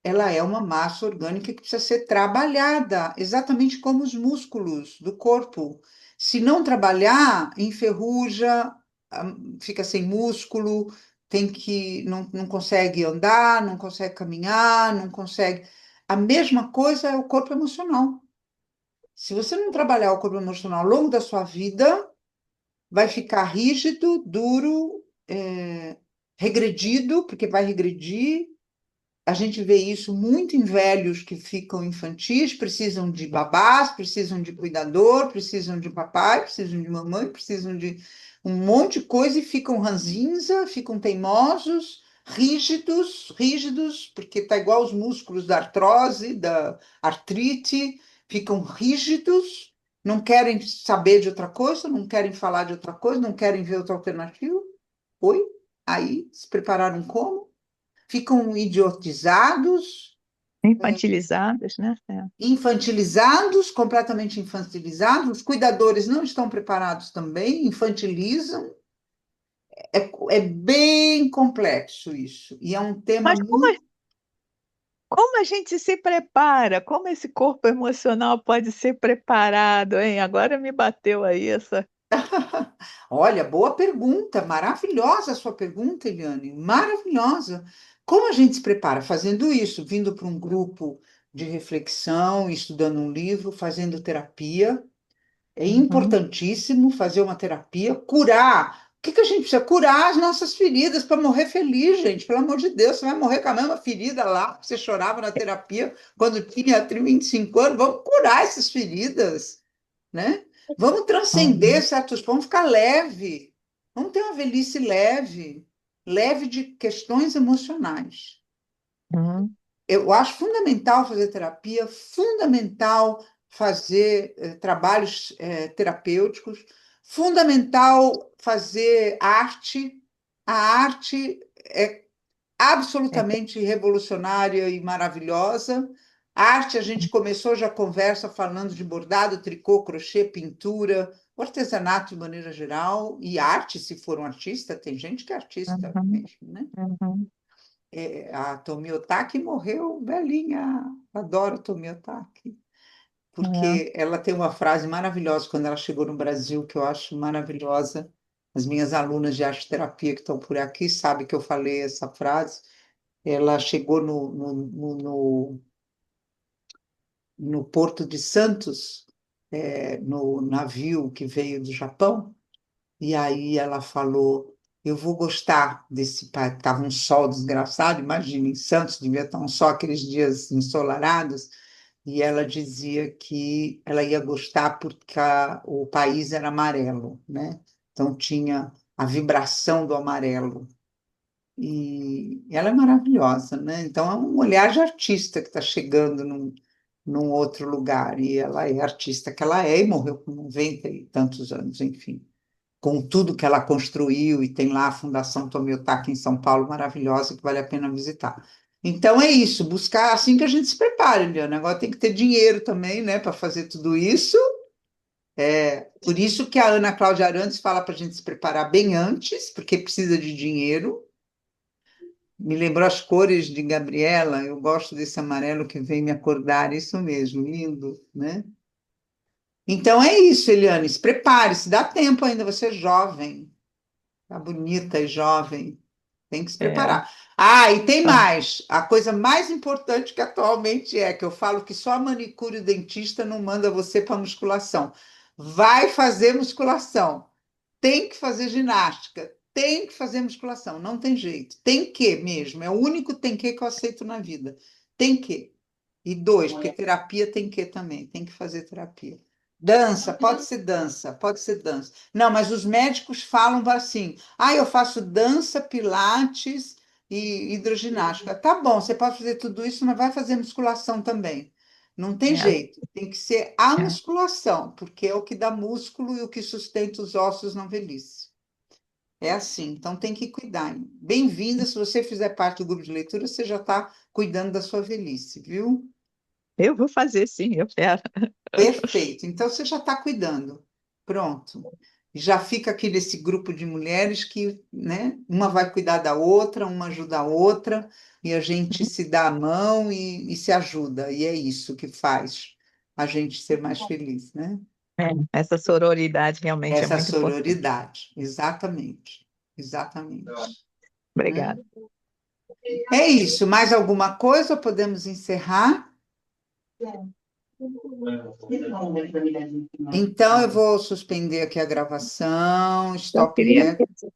ela é uma massa orgânica que precisa ser trabalhada, exatamente como os músculos do corpo. Se não trabalhar, enferruja, fica sem músculo, não consegue andar, não consegue caminhar, não consegue. A mesma coisa é o corpo emocional. Se você não trabalhar o corpo emocional ao longo da sua vida, vai ficar rígido, duro, regredido, porque vai regredir. A gente vê isso muito em velhos que ficam infantis, precisam de babás, precisam de cuidador, precisam de papai, precisam de mamãe, precisam de um monte de coisa e ficam ranzinza, ficam teimosos, rígidos, porque tá igual os músculos da artrose, da artrite, ficam rígidos, não querem saber de outra coisa, não querem falar de outra coisa, não querem ver outra alternativa. Oi? Aí, se prepararam como? Ficam idiotizados, Infantilizadas, né? infantilizados, completamente infantilizados. Os cuidadores não estão preparados também, infantilizam. É bem complexo isso. E é um tema Mas muito. como a gente se prepara? Como esse corpo emocional pode ser preparado, hein? Agora me bateu aí essa. Olha, boa pergunta, maravilhosa a sua pergunta, Eliane, maravilhosa. Como a gente se prepara? Fazendo isso, vindo para um grupo de reflexão, estudando um livro, fazendo terapia. É Uhum. importantíssimo fazer uma terapia, curar. O que que a gente precisa? Curar as nossas feridas para morrer feliz, gente. Pelo amor de Deus, você vai morrer com a mesma ferida lá, que você chorava na terapia quando tinha 25 anos. Vamos curar essas feridas, né? Vamos transcender Uhum. certos pontos, ficar leve. Vamos ter uma velhice leve, leve de questões emocionais. Uhum. Eu acho fundamental fazer terapia, fundamental fazer trabalhos terapêuticos, fundamental fazer arte. A arte é É, absolutamente revolucionária e maravilhosa. A arte, a gente começou já a conversa falando de bordado, tricô, crochê, pintura, o artesanato de maneira geral, e arte, se for um artista, tem gente que é artista uhum. mesmo, né? Uhum. A Tomi Otaki morreu velhinha. Adoro Tomi Otaki, É. porque ela tem uma frase maravilhosa quando ela chegou no Brasil, que eu acho maravilhosa. As minhas alunas de arte terapia que estão por aqui sabem que eu falei essa frase. Ela chegou no Porto de Santos, no navio que veio do Japão, e aí ela falou: Eu vou gostar desse país. Estava um sol desgraçado, imagina, em Santos devia estar um sol aqueles dias ensolarados. E ela dizia que ela ia gostar porque o país era amarelo, né? Então tinha a vibração do amarelo. E ela é maravilhosa, né? Então é um olhar de artista que está chegando num outro lugar. E ela é a artista que ela é e morreu com 90 e tantos anos, enfim, com tudo que ela construiu, e tem lá a Fundação Tomiotaki em São Paulo, maravilhosa, que vale a pena visitar. Então é isso, buscar assim que a gente se prepara, Eliana. Agora tem que ter dinheiro também, né, para fazer tudo isso. Por isso que a Ana Cláudia Arantes fala para a gente se preparar bem antes, porque precisa de dinheiro. Me lembrou as cores de Gabriela, eu gosto desse amarelo que vem me acordar, isso mesmo, lindo, né? Então é isso, Eliane, se prepare, se dá tempo ainda, você é jovem, tá bonita e jovem, tem que se É. preparar. Ah, e tem Ah, mais, a coisa mais importante que atualmente é, que eu falo que só a manicure e o dentista não manda você para musculação. Vai fazer musculação, tem que fazer ginástica, tem que fazer musculação, não tem jeito. Tem que mesmo, é o único tem que eu aceito na vida. Tem que. E dois, porque terapia tem que também, tem que fazer terapia. Dança, pode ser dança, pode ser dança. Não, mas os médicos falam assim: eu faço dança, pilates e hidroginástica. Tá bom, você pode fazer tudo isso, mas vai fazer musculação também. Não tem é, jeito, tem que ser a é. musculação, porque é o que dá músculo e o que sustenta os ossos na velhice. É assim, então tem que cuidar. Bem-vinda, se você fizer parte do grupo de leitura, você já está cuidando da sua velhice, viu? Eu vou fazer, sim, eu quero. Perfeito. Então você já está cuidando. Pronto. e já fica aqui nesse grupo de mulheres que, né, uma vai cuidar da outra, uma ajuda a outra, e a gente se dá a mão e se ajuda, e é isso que faz a gente ser mais feliz, né? Essa sororidade realmente é Essa muito importante. sororidade, exatamente, exatamente. Né? Obrigada. É isso, mais alguma coisa? Podemos encerrar? Então, eu vou suspender aqui a gravação, Eu stop queria recording.